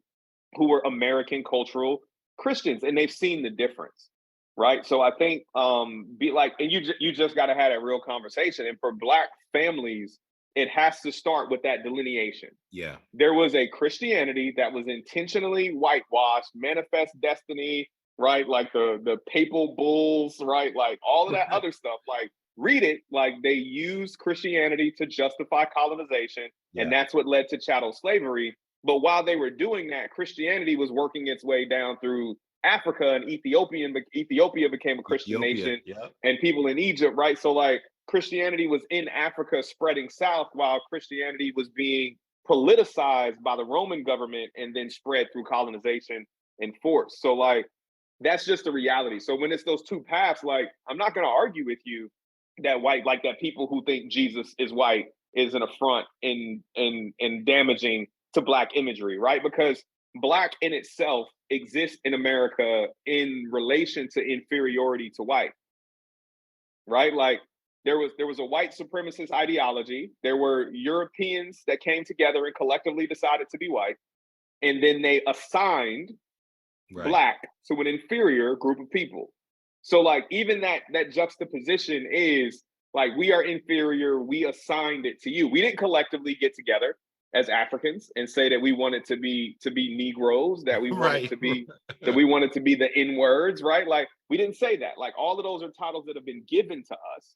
who were American cultural Christians, and they've seen the difference. Right. So I think and you just got to have that real conversation. And for Black families, it has to start with that delineation. Yeah. There was a Christianity that was intentionally whitewashed, manifest destiny, right? Like the papal bulls, right? Like all of that other stuff. Like, read it. Like, they used Christianity to justify colonization. And that's what led to chattel slavery. But while they were doing that, Christianity was working its way down through Africa, and Ethiopia became a Christian nation, and people in Egypt, right? So, like, Christianity was in Africa spreading south, while Christianity was being politicized by the Roman government and then spread through colonization and force. So, like, that's just the reality. So when it's those two paths, like, I'm not going to argue with you that that people who think Jesus is white is an affront and damaging to Black imagery, right? Because Black in itself exists in America in relation to inferiority to white, right? Like, there was a white supremacist ideology. There were Europeans that came together and collectively decided to be white, and then they assigned Black to an inferior group of people. So, like, even that juxtaposition is like, we are inferior. We assigned it to you. We didn't collectively get together as Africans and say that we wanted to be Negroes, that we wanted to be the N-words, right? Like, we didn't say that. Like, all of those are titles that have been given to us,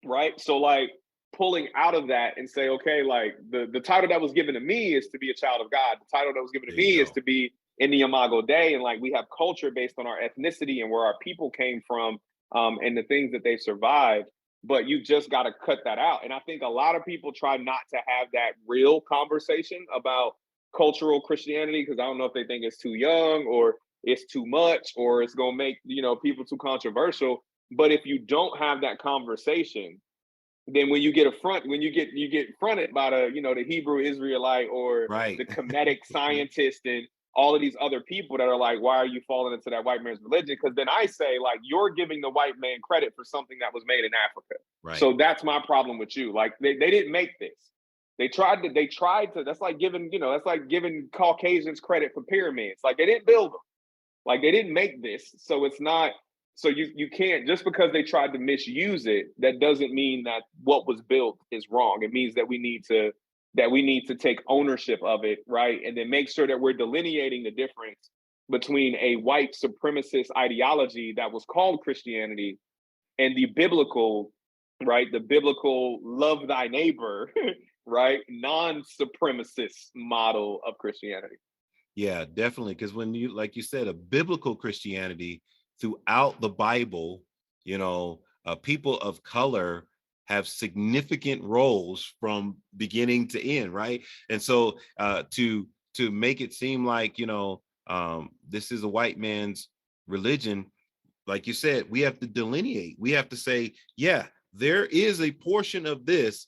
right? So, like, pulling out of that and say, okay, like, the title that was given to me is to be a child of God. The title that was given to me is to be in the imago Dei, and, like, we have culture based on our ethnicity and where our people came from, and the things that they survived. But you just got to cut that out. And I think a lot of people try not to have that real conversation about cultural Christianity, because I don't know if they think it's too young or it's too much or it's going to make, people too controversial. But if you don't have that conversation, then when you get fronted by the Hebrew Israelite or the Kemetic scientist and all of these other people that are like, why are you falling into that white man's religion? Because then I say, like, you're giving the white man credit for something that was made in Africa. So that's my problem with you. Like, they didn't make this. They tried to, that's like giving Caucasians credit for pyramids. Like, they didn't build them. Like, they didn't make this. So it's not, so you can't, just because they tried to misuse it, that doesn't mean that what was built is wrong. It means that we need to take ownership of it, right? And then make sure that we're delineating the difference between a white supremacist ideology that was called Christianity and the biblical, right? The biblical love thy neighbor, right? Non-supremacist model of Christianity.
Yeah, definitely. Because when you, like you said, a biblical Christianity throughout the Bible, people of color have significant roles from beginning to end, right? And so to make it seem like, this is a white man's religion, like you said, we have to delineate. We have to say, yeah, there is a portion of this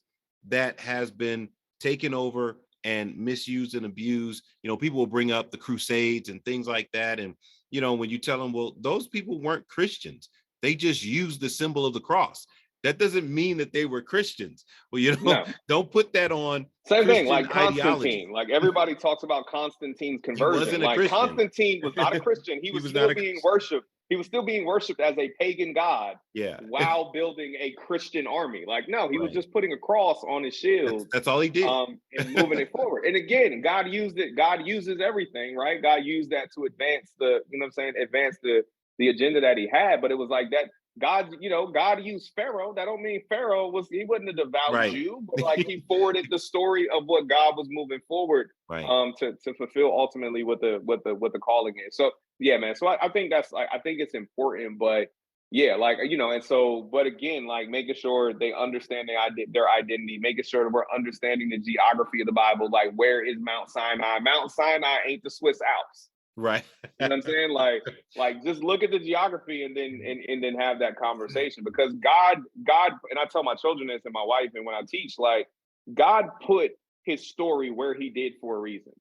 that has been taken over and misused and abused. People will bring up the Crusades and things like that. And, when you tell them, well, those people weren't Christians, they just used the symbol of the cross. That doesn't mean that they were Christians. Well,
No.
don't put that on
Same
Christian
thing, like
ideology.
Constantine. Like, everybody talks about Constantine's
He
conversion.
wasn't a
Like,
Christian.
Constantine was not a Christian. He was still being worshipped. He was still being worshipped as a pagan god.
Yeah.
While building a Christian army. Like, no, he was
Right.
just putting a cross on his shield.
That's all he did.
And moving it forward. And again, God used it. God uses everything, right? God used that to advance advance the agenda that he had. But it was like that. God used Pharaoh. That don't mean Pharaoh wasn't a devout
Right.
Jew, but like, he forwarded the story of what God was moving forward,
right,
to fulfill ultimately what the calling is. So yeah, man. So I think I think it's important, but yeah, like, and so, but again, like, making sure they understand their identity, making sure that we're understanding the geography of the Bible. Like, where is Mount Sinai? Mount Sinai ain't the Swiss Alps.
Right.
You know what I'm saying? Like just look at the geography and then have that conversation, because God, and I tell my children this and my wife, and when I teach, like, God put his story where he did for a reason,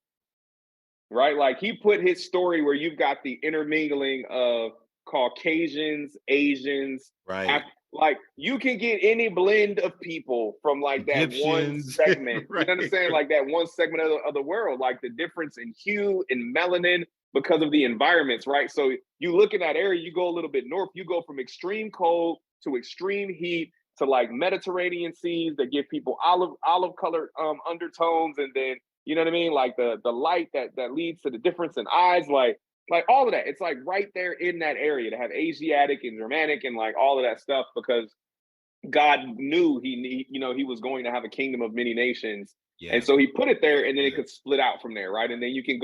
right? Like, he put his story where you've got the intermingling of Caucasians, Asians,
right.
Like, you can get any blend of people from like that one segment.
Right.
You know what I'm saying? Like, that one segment of the world, like the difference in hue and melanin because of the environments, right? So you look in that area, you go a little bit north, you go from extreme cold to extreme heat to like Mediterranean seas that give people olive colored undertones, and then, you know what I mean, like the light that leads to the difference in eyes, like all of that. It's like right there in that area to have Asiatic and Germanic and like all of that stuff, because God knew he was going to have a kingdom of many nations. Yeah. And so he put it there, and then it could split out from there, right? And then you can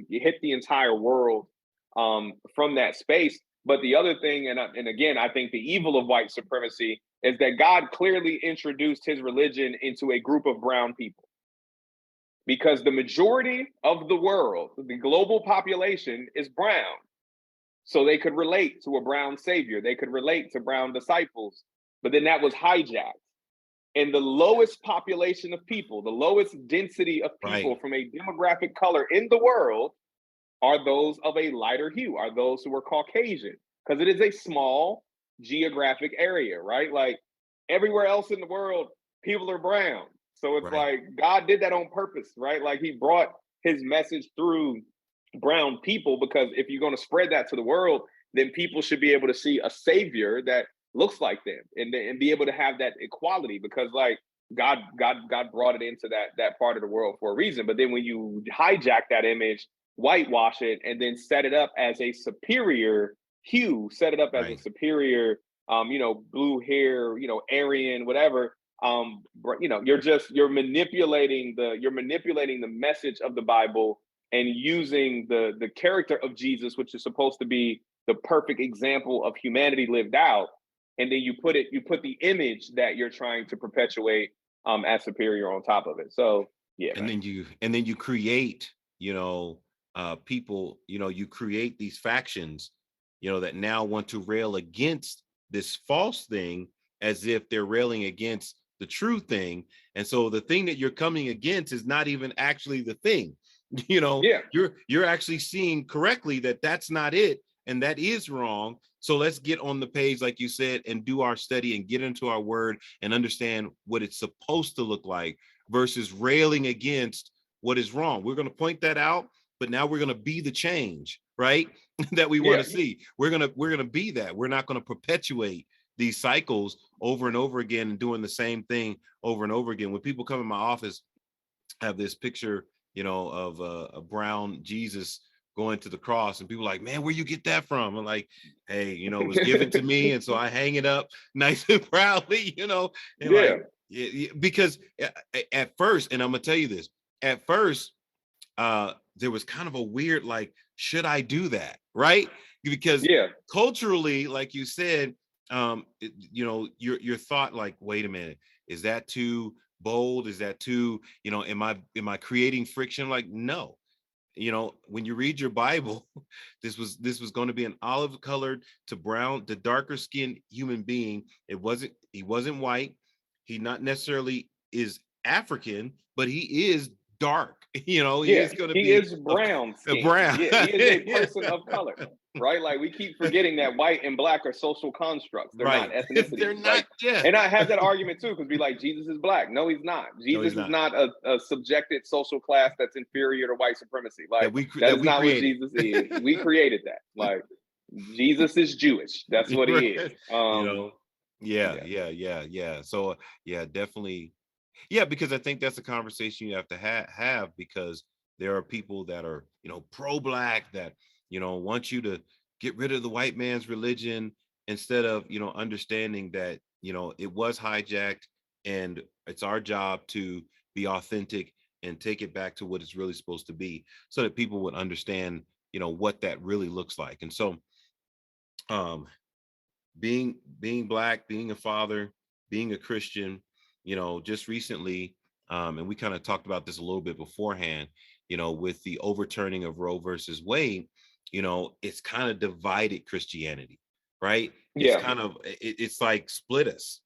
hit the entire world from that space. But the other thing, and again, I think the evil of white supremacy is that God clearly introduced his religion into a group of brown people. Because the majority of the world, the global population, is brown. So they could relate to a brown savior. They could relate to brown disciples. But then that was hijacked. And the lowest population of people, the lowest density of people from a demographic color in the world are those of a lighter hue, are those who are Caucasian. Because it is a small geographic area, right? Like, everywhere else in the world, people are brown. So it's like God did that on purpose, right? Like, he brought his message through brown people, because if you're going to spread that to the world, then people should be able to see a savior that looks like them and be able to have that equality, because like God brought it into that part of the world for a reason. But then when you hijack that image, whitewash it, and then set it up as a superior hue, set it up as a superior, blue hair, Aryan, whatever. You're manipulating the message of the Bible and using the character of Jesus, which is supposed to be the perfect example of humanity lived out, and then you put the image that you're trying to perpetuate as superior on top of it. So yeah,
and then you create people, you create these factions, that now want to rail against this false thing as if they're railing against the true thing. And so the thing that you're coming against is not even actually the thing. You're actually seeing correctly that that's not it. and that is wrong. So let's get on the page, like you said, and do our study and get into our word and understand what it's supposed to look like versus railing against what is wrong. We're going to point that out, but now we're going to be the change, right? That we want to see. We're going to be that. We're not going to perpetuate these cycles over and over again and doing the same thing over and over again. When people come in my office, I have this picture, of a brown Jesus going to the cross, and people are like, man, where you get that from? I'm like, hey, it was given to me, and so I hang it up nice and proudly, and like, because at first, and I'm gonna tell you this, at first, there was kind of a weird, like, should I do that, right? Because culturally, like you said, your thought, like, wait a minute, is that too bold? Is that too, am I creating friction? Like, no. When you read your Bible, this was going to be an olive colored to brown, the darker skinned human being. He wasn't white. He not necessarily is African, but he is dark. He is going to be
is brown skin.
Brown.
Yeah, he is a person of color, right? Like, we keep forgetting that white and black are social constructs. They're not ethnicities. They're not. And I have that argument too, because be like, Jesus is black. No, he's not. Jesus is not a subjected social class that's inferior to white supremacy. Like, that is not what Jesus is. We created that. Like, Jesus is Jewish. That's what he is.
Yeah. So definitely. Yeah, because I think that's a conversation you have to have, because there are people that are, pro-black, that, want you to get rid of the white man's religion, instead of, understanding that, it was hijacked, and it's our job to be authentic and take it back to what it's really supposed to be, so that people would understand, what that really looks like. And so, being black, being a father, being a Christian, just recently, and we kind of talked about this a little bit beforehand, with the overturning of Roe versus Wade, it's kind of divided Christianity, right? It's kind of, it's like split us.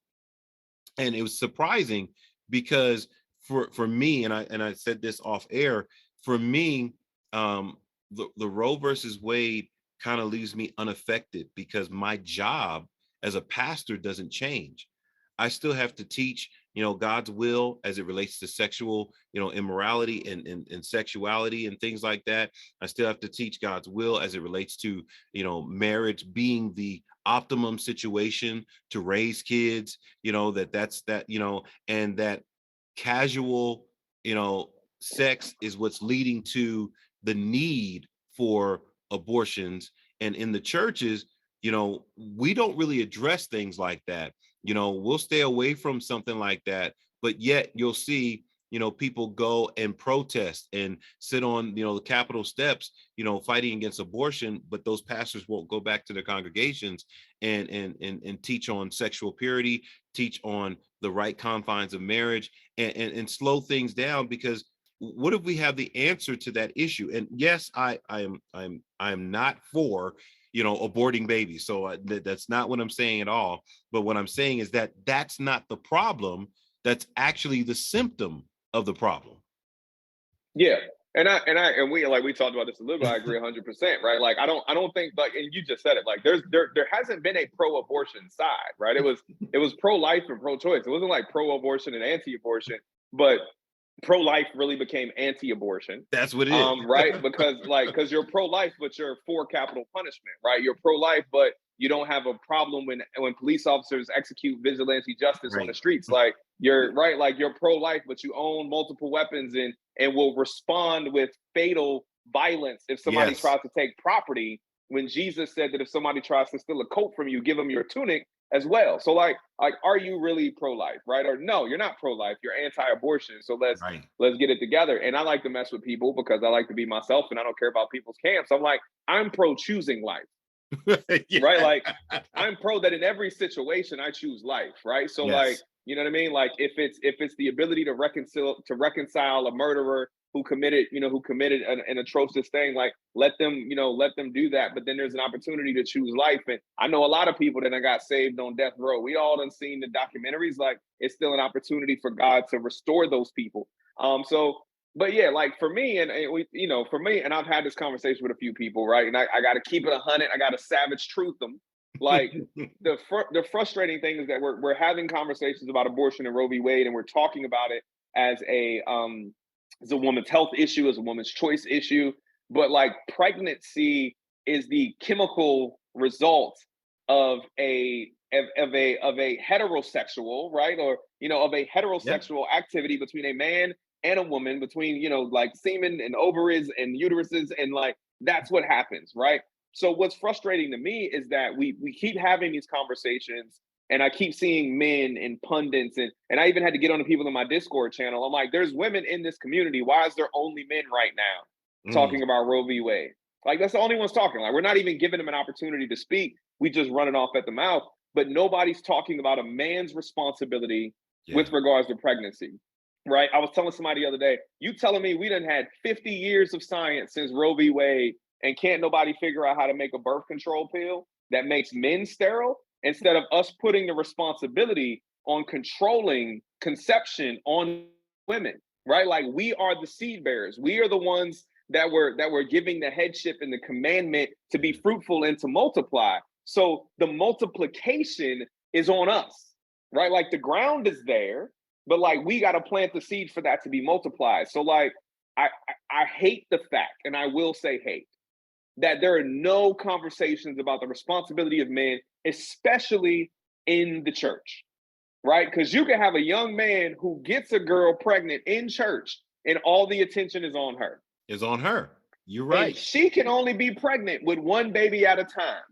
And it was surprising, because for me, and I said this off air, for me, the Roe versus Wade kind of leaves me unaffected, because my job as a pastor doesn't change. I still have to teach, God's will as it relates to sexual, immorality and sexuality and things like that. I still have to teach God's will as it relates to, marriage being the optimum situation to raise kids, that's and that casual, sex is what's leading to the need for abortions. And in the churches, we don't really address things like that. We'll stay away from something like that, but yet you'll see, people go and protest and sit on, the Capitol steps, fighting against abortion, but those pastors won't go back to their congregations and teach on sexual purity, teach on the right confines of marriage, and slow things down. Because what if we have the answer to that issue? And yes, I'm not for, aborting babies. So that's not what I'm saying at all. But what I'm saying is that that's not the problem. That's actually the symptom of the problem.
Yeah. And we talked about this a little bit. I agree 100%, right? Like, I don't think, like, and you just said it, like, there hasn't been a pro-abortion side, right? It was pro-life and pro-choice. It wasn't like pro-abortion and anti-abortion, but pro-life really became anti-abortion.
That's what it is.
Right? Because you're pro-life, but you're for capital punishment, right? You're pro-life, but you don't have a problem when police officers execute vigilante justice on the streets. Like, you're right, like, you're pro-life, but you own multiple weapons and will respond with fatal violence if somebody tries to take property, when Jesus said that if somebody tries to steal a coat from you, give them your tunic as well. So like, are you really pro-life, right? Or no, you're not pro-life, you're anti-abortion. So let's get it together. And I like to mess with people because I like to be myself and I don't care about people's camps. I'm like, I'm pro-choosing life. Right? Like, I'm pro that in every situation I choose life, right? So like, you know what I mean? Like, if it's the ability to reconcile a murderer who committed an atrocious thing, like, let them do that. But then there's an opportunity to choose life. And I know a lot of people that got saved on death row. We all done seen the documentaries. Like, it's still an opportunity for God to restore those people. So but yeah, like for me, and we, for me, and I've had this conversation with a few people, right? And I got to keep it 100. I got to savage truth them. Like the frustrating thing is that we're having conversations about abortion and Roe v. Wade, and we're talking about it as a woman's health issue, as a woman's choice issue. But like pregnancy is the chemical result of a heterosexual, right? Or of a
Yeah.
heterosexual activity between a man and a woman, between like semen and ovaries and uteruses, and like that's what happens, right? So what's frustrating to me is that we keep having these conversations, and I keep seeing men and pundits, and I even had to get on the people in my Discord channel. I'm like, there's women in this community. Why is there only men right now
Mm,
talking about Roe v. Wade? Like that's the only ones talking. Like we're not even giving them an opportunity to speak. We just run it off at the mouth. But nobody's talking about a man's responsibility
yeah.
with regards to pregnancy. Right. I was telling somebody the other day, you telling me we done had 50 years of science since Roe v. Wade, and can't nobody figure out how to make a birth control pill that makes men sterile, instead of us putting the responsibility on controlling conception on women, right? Like we are the seed bearers. We are the ones that were giving the headship and the commandment to be fruitful and to multiply. So the multiplication is on us, right? Like the ground is there, but like we got to plant the seed for that to be multiplied. So like I hate the fact, and I will say hate, that there are no conversations about the responsibility of men, especially in the church, right? Because you can have a young man who gets a girl pregnant in church, and all the attention is on her.
It's on her. You're
And
right.
she can only be pregnant with one baby at a time,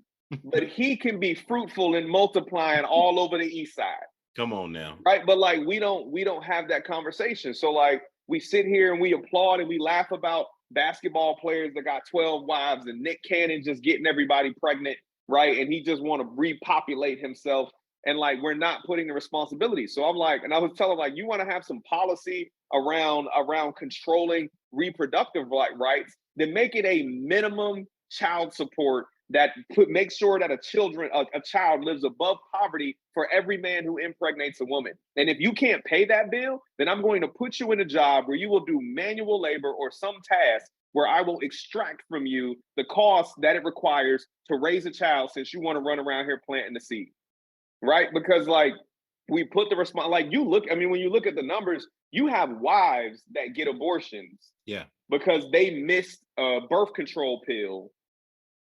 but he can be fruitful and multiplying all over the east side,
Come on now.
right? But like we don't have that conversation. So like we sit here and we applaud and we laugh about basketball players that got 12 wives, and Nick Cannon just getting everybody pregnant, right? And he just want to repopulate himself, and like we're not putting the responsibility. So I'm like, and I was telling like, you want to have some policy around controlling reproductive rights, then make it a minimum child support that makes sure that a child lives above poverty for every man who impregnates a woman. And if you can't pay that bill, then I'm going to put you in a job where you will do manual labor or some task where I will extract from you the cost that it requires to raise a child, since you want to run around here planting the seed, right? Because like we put the response, like when you look at the numbers, you have wives that get abortions
Yeah.
because they missed a birth control pill,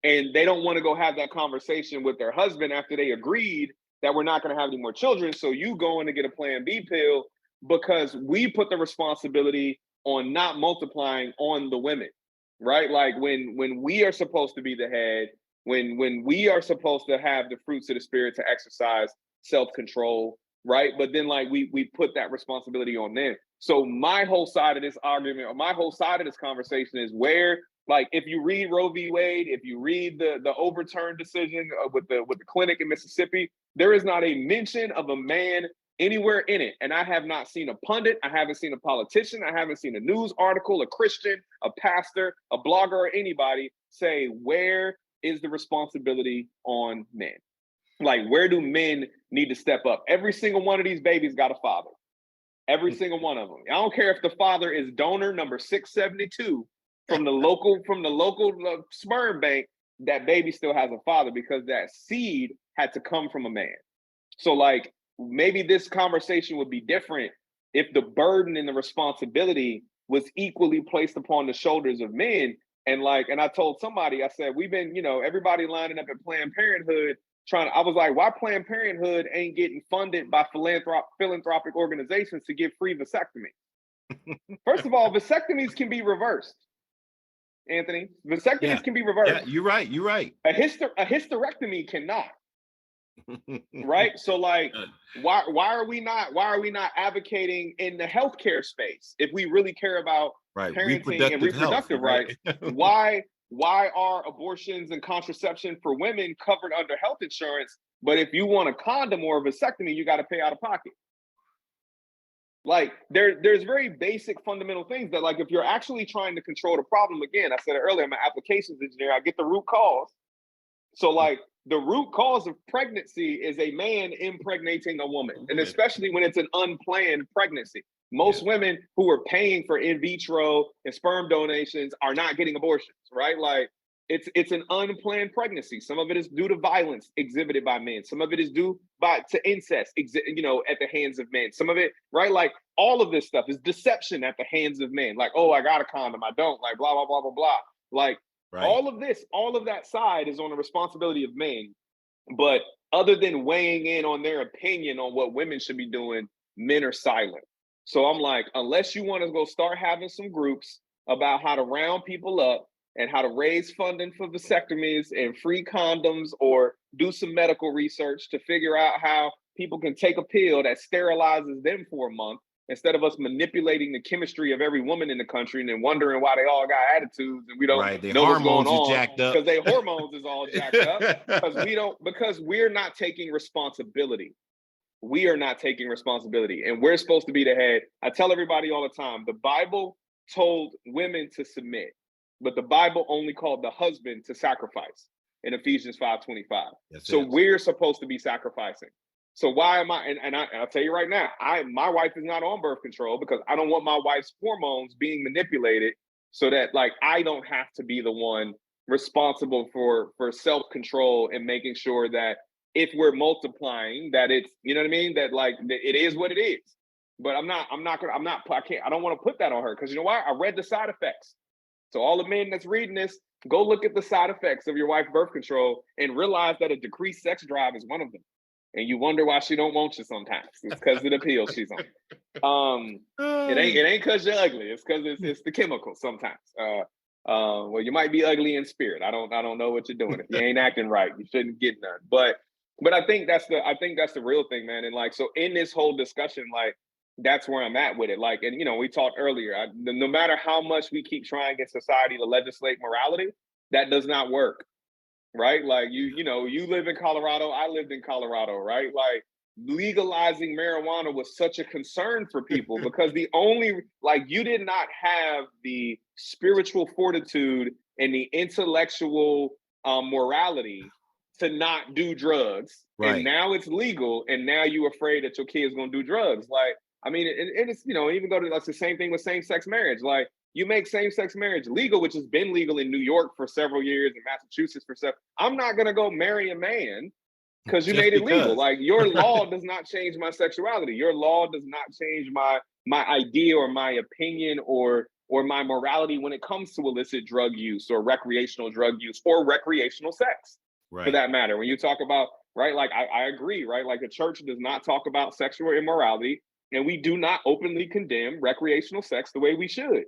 and they don't want to go have that conversation with their husband after they agreed that we're not going to have any more children. So you going to get a plan B pill because we put the responsibility on not multiplying on the women, right? Like when we are supposed to be the head, when we are supposed to have the fruits of the spirit to exercise self-control, right? But then like we put that responsibility on them. So my whole side of this argument, or my whole side of this conversation, is where, like, if you read Roe v. Wade, if you read the overturned decision with the clinic in Mississippi, there is not a mention of a man anywhere in it. And I have not seen a pundit, I haven't seen a politician, I haven't seen a news article, a Christian, a pastor, a blogger, or anybody say, where is the responsibility on men? Like, where do men need to step up? Every single one of these babies got a father. Every single one of them. I don't care if the father is donor number 672 from the local sperm bank. That baby still has a father, because that seed had to come from a man. So like maybe this conversation would be different if the burden and the responsibility was equally placed upon the shoulders of men. And I told somebody, I said, we've been, everybody lining up at Planned Parenthood I was like, why Planned Parenthood ain't getting funded by philanthropic organizations to give free vasectomy? First of all, vasectomies can be reversed, Anthony.
Yeah.
Vasectomies can be
Yeah.
reversed.
You're right. You're right.
A hysterectomy cannot. Right? So like, why are we not advocating in the healthcare space if we really care about
Right.
parenting and
Reproductive health.
reproductive
Right.
rights? Why are abortions and contraception for women covered under health insurance, but if you want a condom or a vasectomy, you got to pay out of pocket? Like there's very basic fundamental things that, like, if you're actually trying to control the problem, again, I said it earlier, I'm an applications engineer, I get the root cause. So like the root cause of pregnancy is a man impregnating a woman, and especially when it's an unplanned pregnancy. Most women who are paying for in vitro and sperm donations are not getting abortions, right? Like it's an unplanned pregnancy. Some of it is due to violence exhibited by men. Some of it is due to incest, at the hands of men. Some of it, right? Like all of this stuff is deception at the hands of men. Like, oh, I got a condom, I don't. Like blah blah blah blah blah. Like all of this, all of that side is on the responsibility of men. But other than weighing in on their opinion on what women should be doing, men are silent. So I'm like, unless you want to go start having some groups about how to round people up and how to raise funding for vasectomies and free condoms, or do some medical research to figure out how people can take a pill that sterilizes them for a month, instead of us manipulating the chemistry of every woman in the country and then wondering why they all got attitudes and we don't know what's going on because their hormones is all jacked up because we're not taking responsibility. We are not taking responsibility, and we're supposed to be the head. I tell everybody all the time, the Bible told women to submit, but the Bible only called the husband to sacrifice in Ephesians 5:25. So we're supposed to be sacrificing. So why am I? And I'll tell you right now, my wife is not on birth control because I don't want my wife's hormones being manipulated, so that like I don't have to be the one responsible for self-control and making sure that if we're multiplying, that it's, you know what I mean, that like it is what it is. But I don't want to put that on her, because you know why? I read the side effects. So all the men that's reading this, go look at the side effects of your wife's birth control and realize that a decreased sex drive is one of them. And you wonder why she don't want you sometimes. It's because of the pills she's on. It ain't because you're ugly. It's because it's the chemicals sometimes. Well, you might be ugly in spirit. I don't know what you're doing. If you ain't acting right, you shouldn't get none. But I think that's the real thing, man. And like, so in this whole discussion, like, that's where I'm at with it. Like, and we talked earlier, no matter how much we keep trying in society to legislate morality, that does not work. Right? Like you live in Colorado, I lived in Colorado, right? Like legalizing marijuana was such a concern for people because you did not have the spiritual fortitude and the intellectual morality to not do drugs. Right. And now it's legal, and now you're afraid that your kid's gonna do drugs. Like, I mean, it's even go to, that's the same thing with same-sex marriage. Like, you make same-sex marriage legal, which has been legal in New York for several years, in Massachusetts for several. I'm not gonna go marry a man because you made it legal. Like, your law does not change my sexuality. Your law does not change my idea or my opinion or my morality when it comes to illicit drug use or recreational drug use or recreational sex, for that matter. When you talk about, right, like I agree, right? Like the church does not talk about sexual immorality, and we do not openly condemn recreational sex the way we should.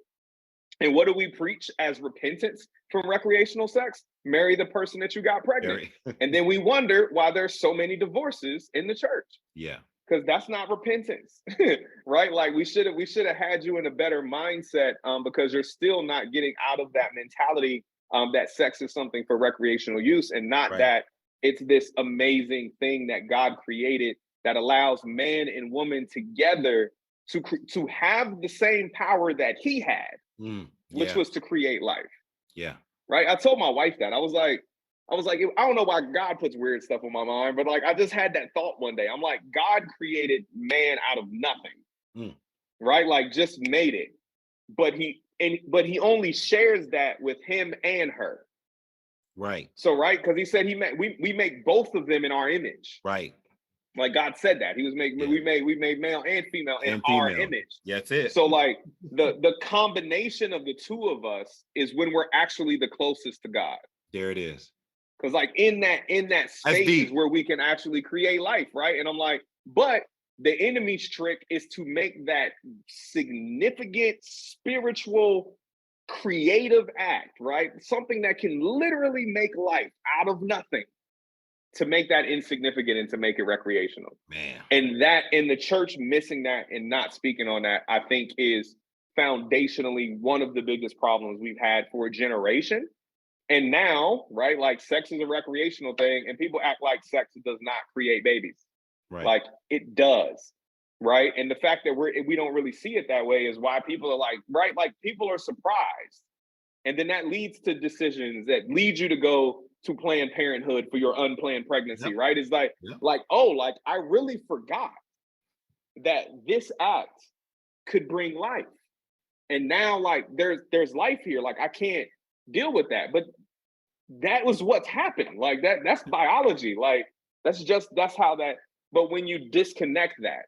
And what do we preach as repentance from recreational sex? Marry the person that you got pregnant. And then we wonder why there's so many divorces in the church. Yeah. Because that's not repentance, right? Like we should have had you in a better mindset, because you're still not getting out of that mentality that sex is something for recreational use, and not that it's this amazing thing that God created that allows man and woman together to have the same power that he had, which was to create life. Yeah. Right. I told my wife that. I was like, I don't know why God puts weird stuff on my mind, but like, I just had that thought one day. I'm like, God created man out of nothing, right? Like just made it, but he only shares that with him and her. Right. So, right. Cause he said we make both of them in our image. Right. Like God said that he was we made male and female in our image. Yeah, that's it. So like the combination of the two of us is when we're actually the closest to God. There it is. Because like in that space is where we can actually create life, right? And I'm like, but the enemy's trick is to make that significant spiritual creative act, right? Something that can literally make life out of nothing, to make that insignificant and to make it recreational. Man. And that in the church missing that and not speaking on that, I think is foundationally one of the biggest problems we've had for a generation. And now, right, like sex is a recreational thing and people act like sex does not create babies. Right. Like it does. Right. And the fact that we don't really see it that way is why people are like, right, like people are surprised. And then that leads to decisions that lead you to go to Planned Parenthood for your unplanned pregnancy, right? It's like, oh, like I really forgot that this act could bring life. And now, like, there's life here. Like, I can't deal with that. But that was what's happened. Like, that's biology. Like, that's how that. But when you disconnect that,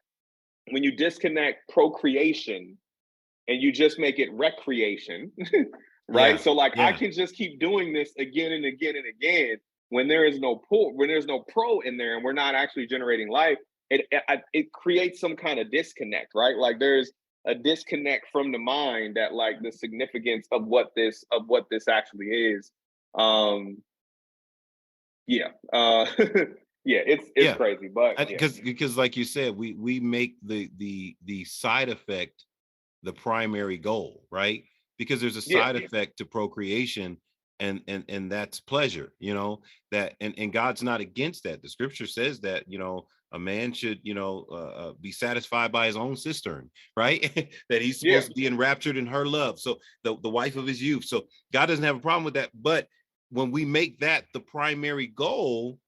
when you disconnect procreation and you just make it recreation, right?
Yeah.
So like, I
Yeah.
can just keep doing this again and again and again when there is no pull, when there's no pro in there, and we're not actually generating life. It creates some kind of disconnect, right? Like, there's a disconnect from the mind that, like, the significance of what this actually is. Um, yeah, yeah, it's
Yeah.
crazy, but yeah,
Because like you said, we make the side effect the primary goal, right? Because there's a
yeah,
side effect to procreation, and that's pleasure, that, and God's not against that. The scripture says that, a man should, be satisfied by his own cistern, right? That he's
yeah,
supposed to be enraptured in her love, so the wife of his youth. So God doesn't have a problem with that. But when we make that the primary goal,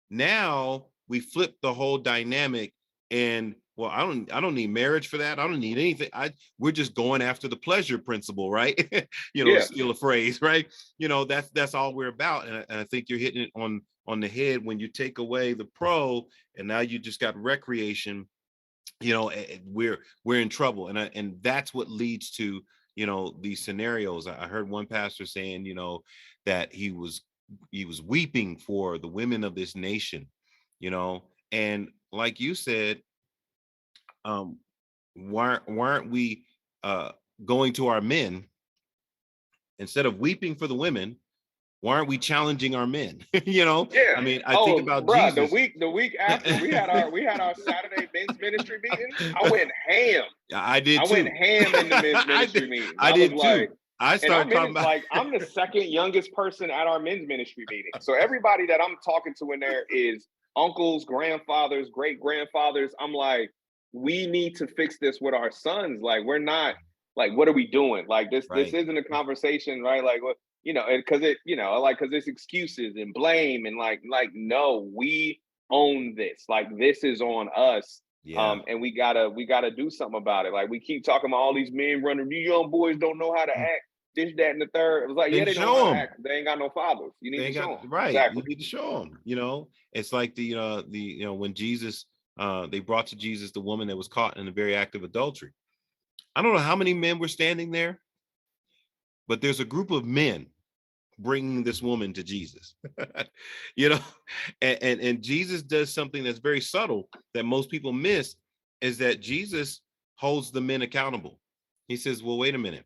now we flip the whole dynamic. And, well, I don't need marriage for that. I don't need anything. We're just going after the pleasure principle, right? To
yeah,
steal a phrase, right? That's all we're about. And I think you're hitting it on the head when you take away the pro, and now you just got recreation. We're in trouble. And that's what leads to, these scenarios. I heard one pastor saying, that he was weeping for the women of this nation, and like you said, um why aren't we going to our men instead of weeping for the women? Why aren't we challenging our men?
yeah.
I mean, I think
Oh,
about
bruh,
Jesus.
the week after we had our Saturday men's ministry meeting, I went ham.
I did
I went
too.
ham in the men's
I
ministry
did,
meetings.
I
I was
did
like,
too. I
and
started talking about
I'm the second youngest person at our men's ministry meeting. So everybody that I'm talking to in there is uncles, grandfathers, great grandfathers. I'm like, we need to fix this with our sons. Like, we're not, like, what are we doing? Like, this
right.
isn't a conversation, right? Like, what, because there's excuses and blame and no, we own this. Like, this is on us.
Yeah.
And we gotta do something about it. Like, we keep talking about all these men running, these young boys don't know how to act, this, that, and the third. It was like, yeah,
Then
they don't know how
show
to
them.
act. They ain't got no fathers. You need
They
to
ain't
show
got
them.
right. You
Exactly.
need to show them. It's like when Jesus, they brought to Jesus the woman that was caught in the very act of adultery. I don't know how many men were standing there, but there's a group of men bringing this woman to Jesus. you know, and Jesus does something that's very subtle that most people miss, is that Jesus holds the men accountable. He says, well, wait a minute.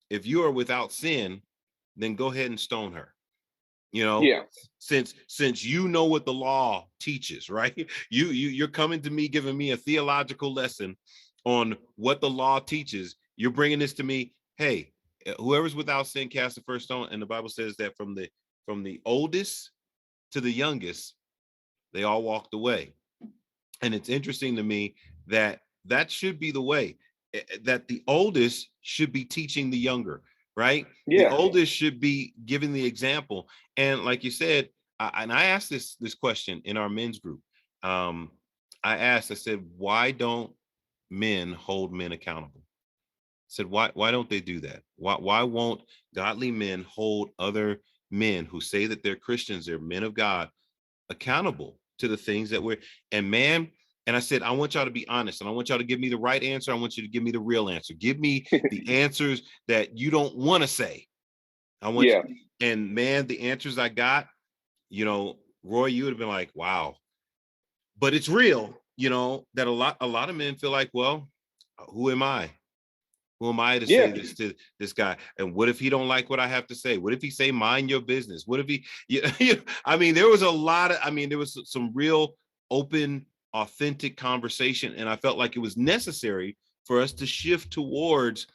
If you are without sin, then go ahead and stone her. you know
Yeah.
since you know what the law teaches, right? You're coming to me, giving me a theological lesson on what the law teaches. You're bringing this to me. Hey, whoever's without sin, cast the first stone. And the Bible says that from the oldest to the youngest, they all walked away. And it's interesting to me that that should be the way, that the oldest should be teaching the younger, right? The
Yeah.
oldest should be giving the example. And like you said, and I asked this question in our men's group. um I said, why don't men hold men accountable? I said, why don't they do that? Why won't godly men hold other men who say that they're Christians, they're men of God, accountable to the things that we're, and man, and I said, I want y'all to be honest, and I want y'all to give me the right answer. I want you to give me the real answer. Give me the answers that you don't want to say. I want
Yeah.
you, and man, the answers I got, Roy, you would have been like, wow. But it's real, that a lot of men feel like, well, who am I? Who am I to say
Yeah.
this to this guy? And what if he don't like what I have to say? What if he say, mind your business? What if he, I mean, there was there was some real open, authentic conversation. And I felt like it was necessary for us to shift towards,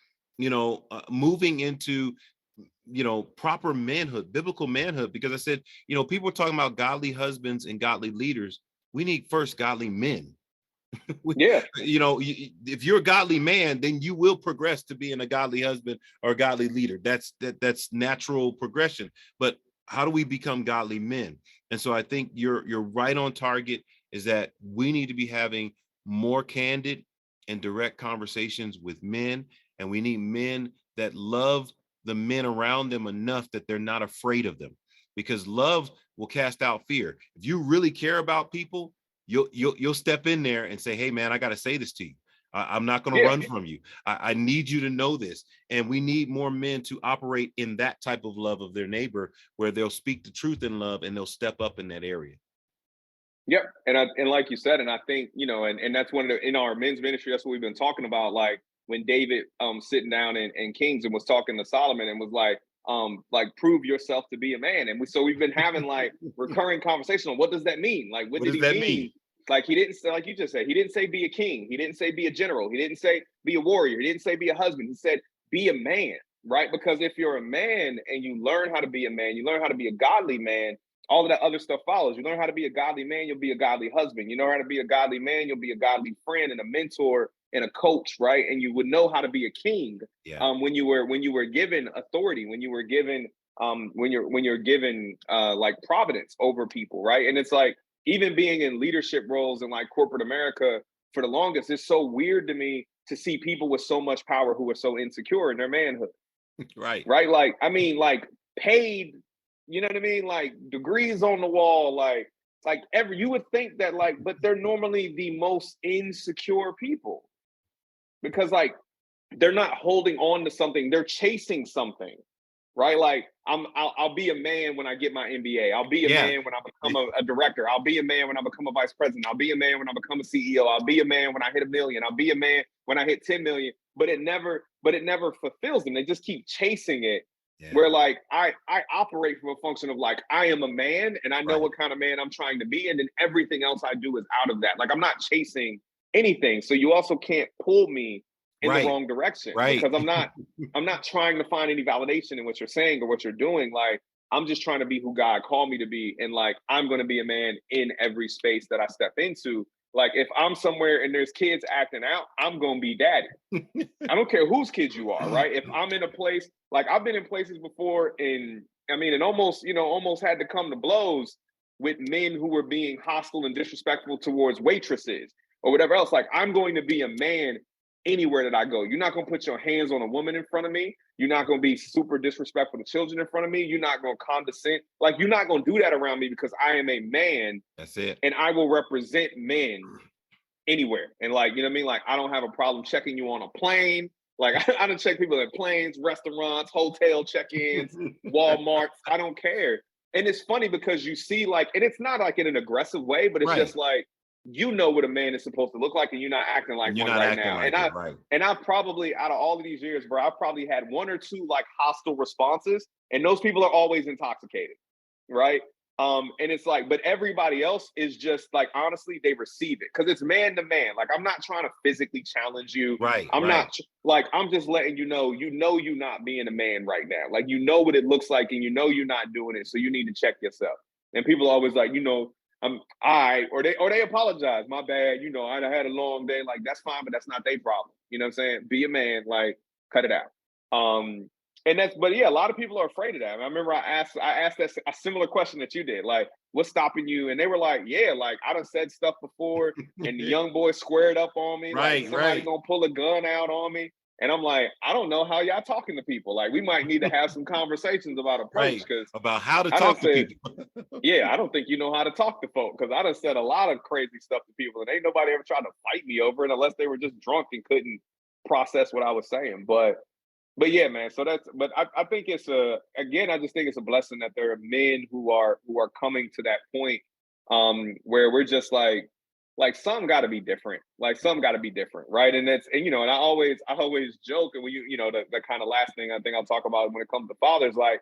moving into, proper manhood, biblical manhood. Because I said, people are talking about godly husbands and godly leaders. We need first godly men.
Yeah.
If you're a godly man, then you will progress to being a godly husband or a godly leader. That's natural progression. But how do we become godly men? And so I think you're right on target, is that we need to be having more candid and direct conversations with men. And we need men that love the men around them enough that they're not afraid of them, because love will cast out fear. If you really care about people, you'll step in there and say, hey man, I got to say this to you. I'm not going to run from you. I need you to know this. And we need more men to operate in that type of love of their neighbor, where they'll speak the truth in love and they'll step up in that area.
Yep. And like you said, and I think, and that's one of in our men's ministry, that's what we've been talking about. Like when David sitting down in Kings and was talking to Solomon and was like prove yourself to be a man. And so we've been having like recurring conversation on what does that mean? Like what did he mean? Like he didn't say, like you just said, he didn't say be a king. He didn't say be a general. He didn't say be a warrior. He didn't say be a husband. He said be a man, right? Because if you're a man and you learn how to be a man, you learn how to be a godly man, all of that other stuff follows. You learn how to be a godly man, you'll be a godly husband. You know how to be a godly man, you'll be a godly friend and a mentor and a coach, right? And you would know how to be a king when you were given authority, when you were given when you're given like providence over people, right? And it's like even being in leadership roles in like corporate America for the longest, it's so weird to me to see people with so much power who are so insecure in their manhood.
Right.
Like, I mean, like paid, you know what I mean? Like degrees on the wall, like you would think that like, but they're normally the most insecure people because like they're not holding on to something, they're chasing something, right? Like I'll be a man when I get my MBA. I'll be a man when I become a director. I'll be a man when I become a vice president. I'll be a man when I become a CEO. I'll be a man when I hit 1 million. I'll be a man when I hit 10 million. But it never fulfills them. They just keep chasing it. Yeah. Where like I operate from a function of like I am a man and I know what kind of man I'm trying to be, and then everything else I do is out of that. Like I'm not chasing anything. So you also can't pull me in the wrong direction because I'm not trying to find any validation in what you're saying or what you're doing. Like I'm just trying to be who God called me to be, and like I'm going to be a man in every space that I step into. Like if I'm somewhere and there's kids acting out, I'm going to be daddy. I don't care whose kids you are, right? If I'm in a place, like I've been in places before and almost had to come to blows with men who were being hostile and disrespectful towards waitresses or whatever else. Like I'm going to be a man anywhere that I go. You're not going to put your hands on a woman in front of me. You're not going to be super disrespectful to children in front of me. You're not going to condescend. Like you're not going to do that around me because I am a man.
That's it.
And I will represent men anywhere. And like, you know what I mean? Like I don't have a problem checking you on a plane. Like I don't check people at planes, restaurants, hotel check-ins, Walmarts. I don't care. And it's funny because you see like, and it's not like in an aggressive way, but it's just like, you know what a man is supposed to look like, and you're not acting like one right now. And I probably, out of all of these years, bro, I probably had 1 or 2 like hostile responses, and those people are always intoxicated, right? And it's like, but everybody else is just like, honestly, they receive it because it's man to man. Like I'm not trying to physically challenge you. I'm not like, I'm just letting you know you're not being a man right now. Like you know what it looks like, and you know you're not doing it, so you need to check yourself. And people are always like, or they apologize. My bad. I had a long day. Like that's fine, but that's not their problem. You know what I'm saying? Be a man. Like cut it out. But yeah, a lot of people are afraid of that. I remember I asked that a similar question that you did. Like, what's stopping you? And they were like, yeah, like I done said stuff before, and the young boy squared up on me. Like somebody gonna pull a gun out on me. And I'm like, I don't know how y'all talking to people. Like, we might need to have some conversations about approach
about how to talk to people.
Yeah, I don't think you know how to talk to folk because I done said a lot of crazy stuff to people, and ain't nobody ever tried to fight me over it unless they were just drunk and couldn't process what I was saying. But yeah, man. So I think it's I just think it's a blessing that there are men who are coming to that point where we're just like some got to be different. Like some got to be different, right? And and I always joke, and when the kind of last thing I think I'll talk about when it comes to fathers, like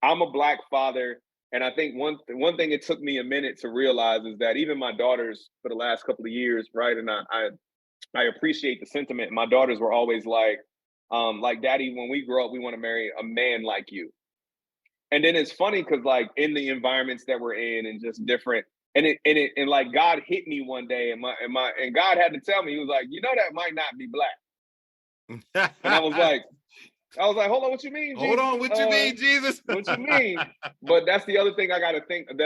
I'm a Black father, and I think one thing it took me a minute to realize is that even my daughters for the last couple of years, right? And I appreciate the sentiment. My daughters were always like, Daddy, when we grow up, we want to marry a man like you. And then it's funny because like in the environments that we're in and just different. And like God hit me one day and God had to tell me, he was like, that might not be Black. And I was like, hold on, what you mean?
Hold on, what you mean, Jesus?
What you mean? But that's the other thing I got to think what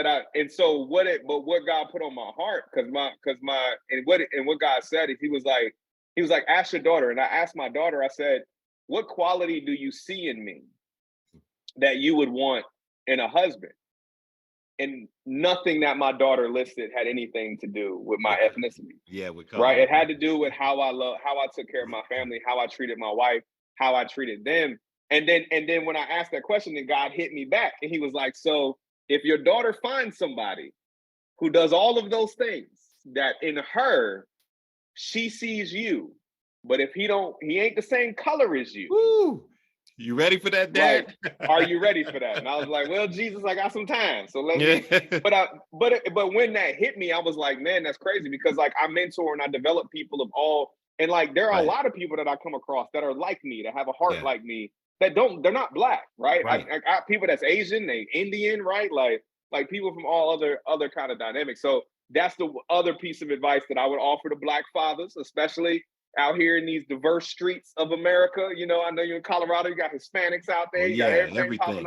God put on my heart, because what God said is he was like, He was like, ask your daughter. And I asked my daughter, I said, what quality do you see in me that you would want in a husband? And nothing that my daughter listed had anything to do with my ethnicity.
Yeah, with
Right.
color.
It had to do with how I took care of my family, how I treated my wife, how I treated them. And then when I asked that question, then God hit me back and he was like, so if your daughter finds somebody who does all of those things, that in her, she sees you. But if he ain't the same color as you.
Woo! You ready for that,
Like,
Dad?
are you ready for that? And I was like, well, Jesus, I got some time. So let me,
Yeah.
but when that hit me, I was like, man, that's crazy, because like I mentor and I develop people of all, and like there are a
Right.
lot of people that I come across that are like me, that have a heart
Yeah.
like me, they're not black, right?
Right.
I got people that's Asian, they Indian, right? Like people from all other kind of dynamics. So that's the other piece of advice that I would offer to black fathers, especially out here in these diverse streets of America. You know, I know you're in Colorado, you got Hispanics out there,
Oh
you got
yeah,
everything popping
everything.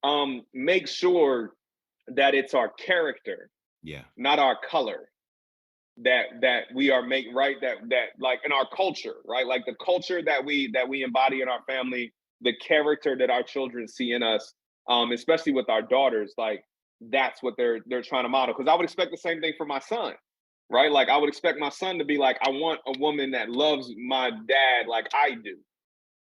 off. Make sure that it's our character,
Yeah.
not our color, that we are make right, that like in our culture, right? Like the culture that we embody in our family, the character that our children see in us, especially with our daughters, like that's what they're trying to model. Because I would expect the same thing for my son, right? Like I would expect my son to be like, I want a woman that loves my dad like I do,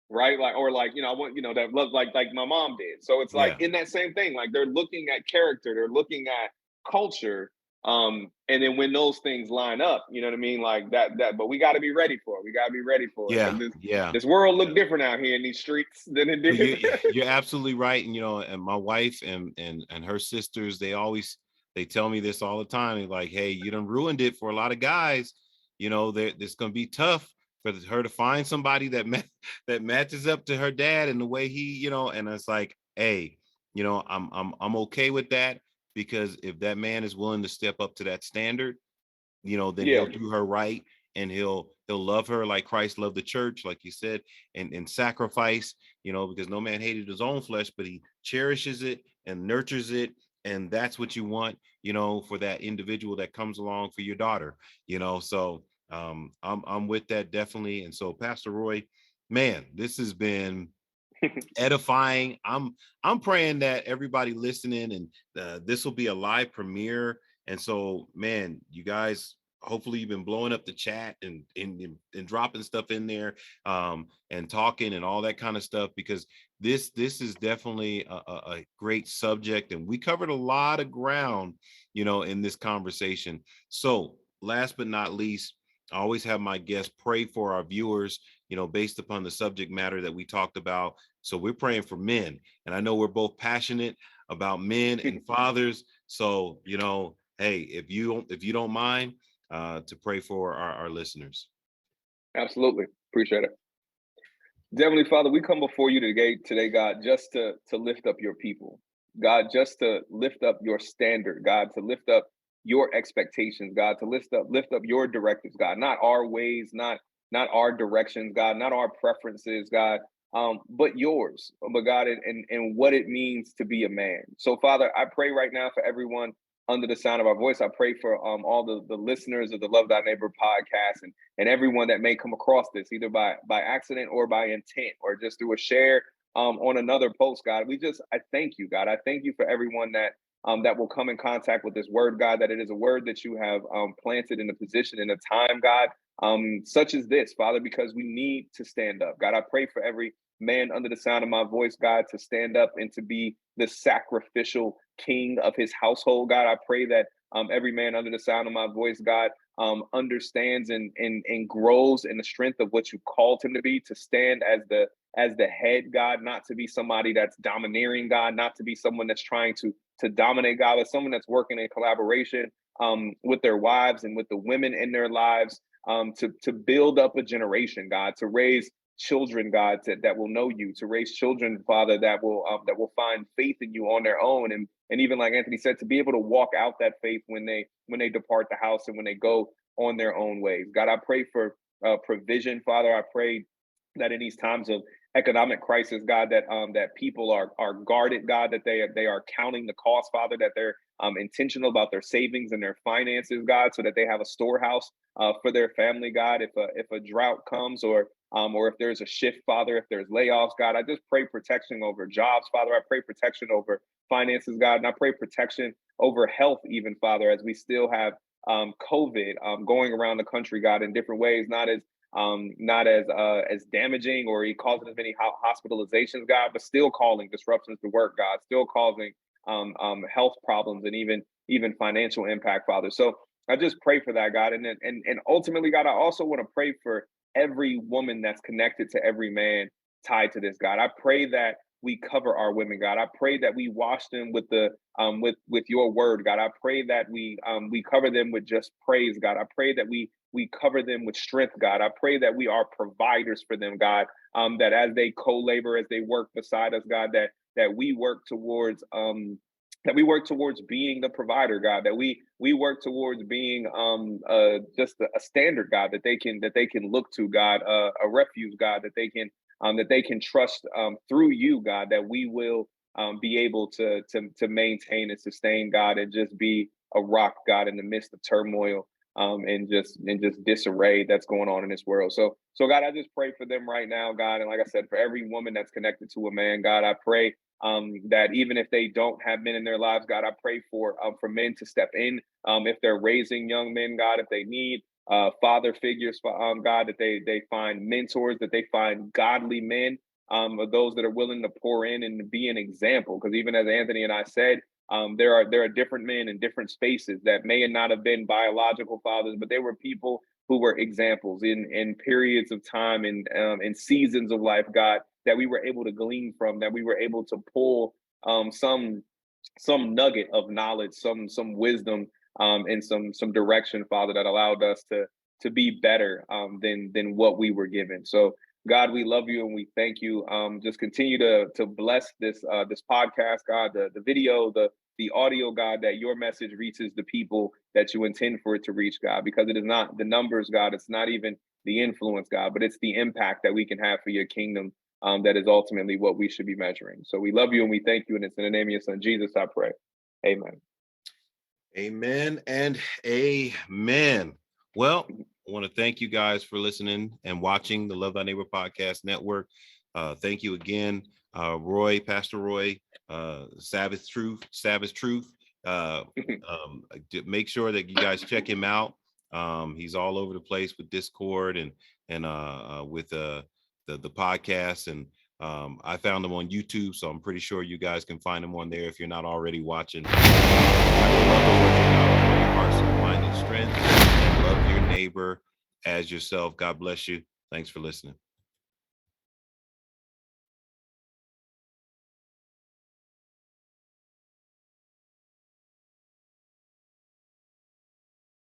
right? Like, or like, I want, that love like my mom did. So it's like
Yeah.
in that same thing, like they're looking at character, they're looking at culture. And then when those things line up, you know what I mean? Like but we got to be ready for it. We got to be ready for it,
Yeah.
because
Yeah.
this world
Yeah.
look different out here in these streets than it
But
did.
you're absolutely right. And and my wife and her sisters, they tell me this all the time. They're like, hey, you done ruined it for a lot of guys. It's gonna be tough for her to find somebody that matches up to her dad and the way and it's like, hey, I'm okay with that, because if that man is willing to step up to that standard, then
Yeah,
he'll do her right, and he'll love her like Christ loved the church, like you said, and sacrifice, because no man hated his own flesh, but he cherishes it and nurtures it. And that's what you want, for that individual that comes along for your daughter, so I'm with that, definitely. And so, Pastor Roy, man, this has been edifying. I'm praying that everybody listening, and this will be a live premiere. And so, man, you guys, hopefully you've been blowing up the chat and dropping stuff in there, and talking and all that kind of stuff, because this is definitely a great subject, and we covered a lot of ground, in this conversation. So last but not least, I always have my guests pray for our viewers, based upon the subject matter that we talked about. So we're praying for men, and I know we're both passionate about men and fathers. So, hey, if you don't mind, to pray for our listeners.
absolutely. Appreciate it. Heavenly Father, we come before you today, God, just to lift up your people. God, just to lift up your standard, God, to lift up your expectations, God, to lift up your directives, God, not our ways, not our directions, God, not our preferences, God, but yours, but God, and what it means to be a man. So, Father, I pray right now for everyone under the sound of our voice. I pray for all the listeners of the Love Thy Neighbor podcast, and everyone that may come across this either by accident or by intent, or just through a share on another post. God, I thank you, God. I thank you for everyone that will come in contact with this word, God, that it is a word that you have planted in a position in a time, God, such as this, Father, because we need to stand up. God, I pray for every man under the sound of my voice, God, to stand up and to be the sacrificial king of his household. God, I pray that every man under the sound of my voice, God, understands and grows in the strength of what you called him to be, to stand as the head, God, not to be somebody that's domineering, God, not to be someone that's trying to dominate, God, but someone that's working in collaboration with their wives and with the women in their lives, to build up a generation, God, to raise children, God, that will know you, to raise children, Father, that will find faith in you on their own, and even like Anthony said, to be able to walk out that faith when they depart the house and when they go on their own ways. God, I pray for provision, Father. I pray that in these times of economic crisis, God, that people are guarded, God, that they are counting the cost, Father, that intentional about their savings and their finances, God, so that they have a storehouse for their family, God. If a drought comes, or if there's a shift, Father, if there's layoffs, God, I just pray protection over jobs, Father. I pray protection over finances, God, and I pray protection over health, even, Father, as we still have COVID going around the country, God, in different ways, not as damaging or causing as many hospitalizations, God, but still causing disruptions to work, God, still causing health problems and even financial impact, Father. So I just pray for that, God, and ultimately, God, I also want to pray for every woman that's connected to every man tied to this, God. I pray that we cover our women, God. I pray that we wash them with the with your word, God. I pray that we cover them with just praise, God. I pray that we cover them with strength, God. I pray that we are providers for them, God. That as they co-labor, as they work beside us, God, that we work towards being the provider, God, that we work towards being just a standard, God, that they can look to, God, a refuge, God, that they can trust through you, God, that we will be able to maintain and sustain, God, and just be a rock, God, in the midst of turmoil and just disarray that's going on in this world. So God, I just pray for them right now, God, and like I said, for every woman that's connected to a man, God, I pray that even if they don't have men in their lives, God, I pray for men to step in if they're raising young men, God, if they need father figures, God, that they find mentors, that they find godly men, or those that are willing to pour in and be an example. Because even as Anthony and I said, there are different men in different spaces that may not have been biological fathers, but they were people who were examples in periods of time and in seasons of life, God, that we were able to glean from, that we were able to pull some nugget of knowledge, some wisdom, and some direction, Father, that allowed us to be better than what we were given. So God, we love you and we thank you. Just continue to bless this podcast, God, the video, the audio, God, that your message reaches the people that you intend for it to reach, God, because it is not the numbers, God, it's not even the influence, God, but it's the impact that we can have for your kingdom. That is ultimately what we should be measuring. So we love you and we thank you. And it's in the name of your son, Jesus, I pray. Amen.
Amen and amen. Well, I want to thank you guys for listening and watching the Love Thy Neighbor Podcast Network. Thank you again, Roy, Pastor Roy, Sabbath Truth. Make sure that you guys check him out. He's all over the place with Discord and with the podcast, and I found him on YouTube, so I'm pretty sure you guys can find him on there if you're not already watching. I would love to work out your hearts and mind and strength, and love your neighbor as yourself. God bless you. Thanks for listening.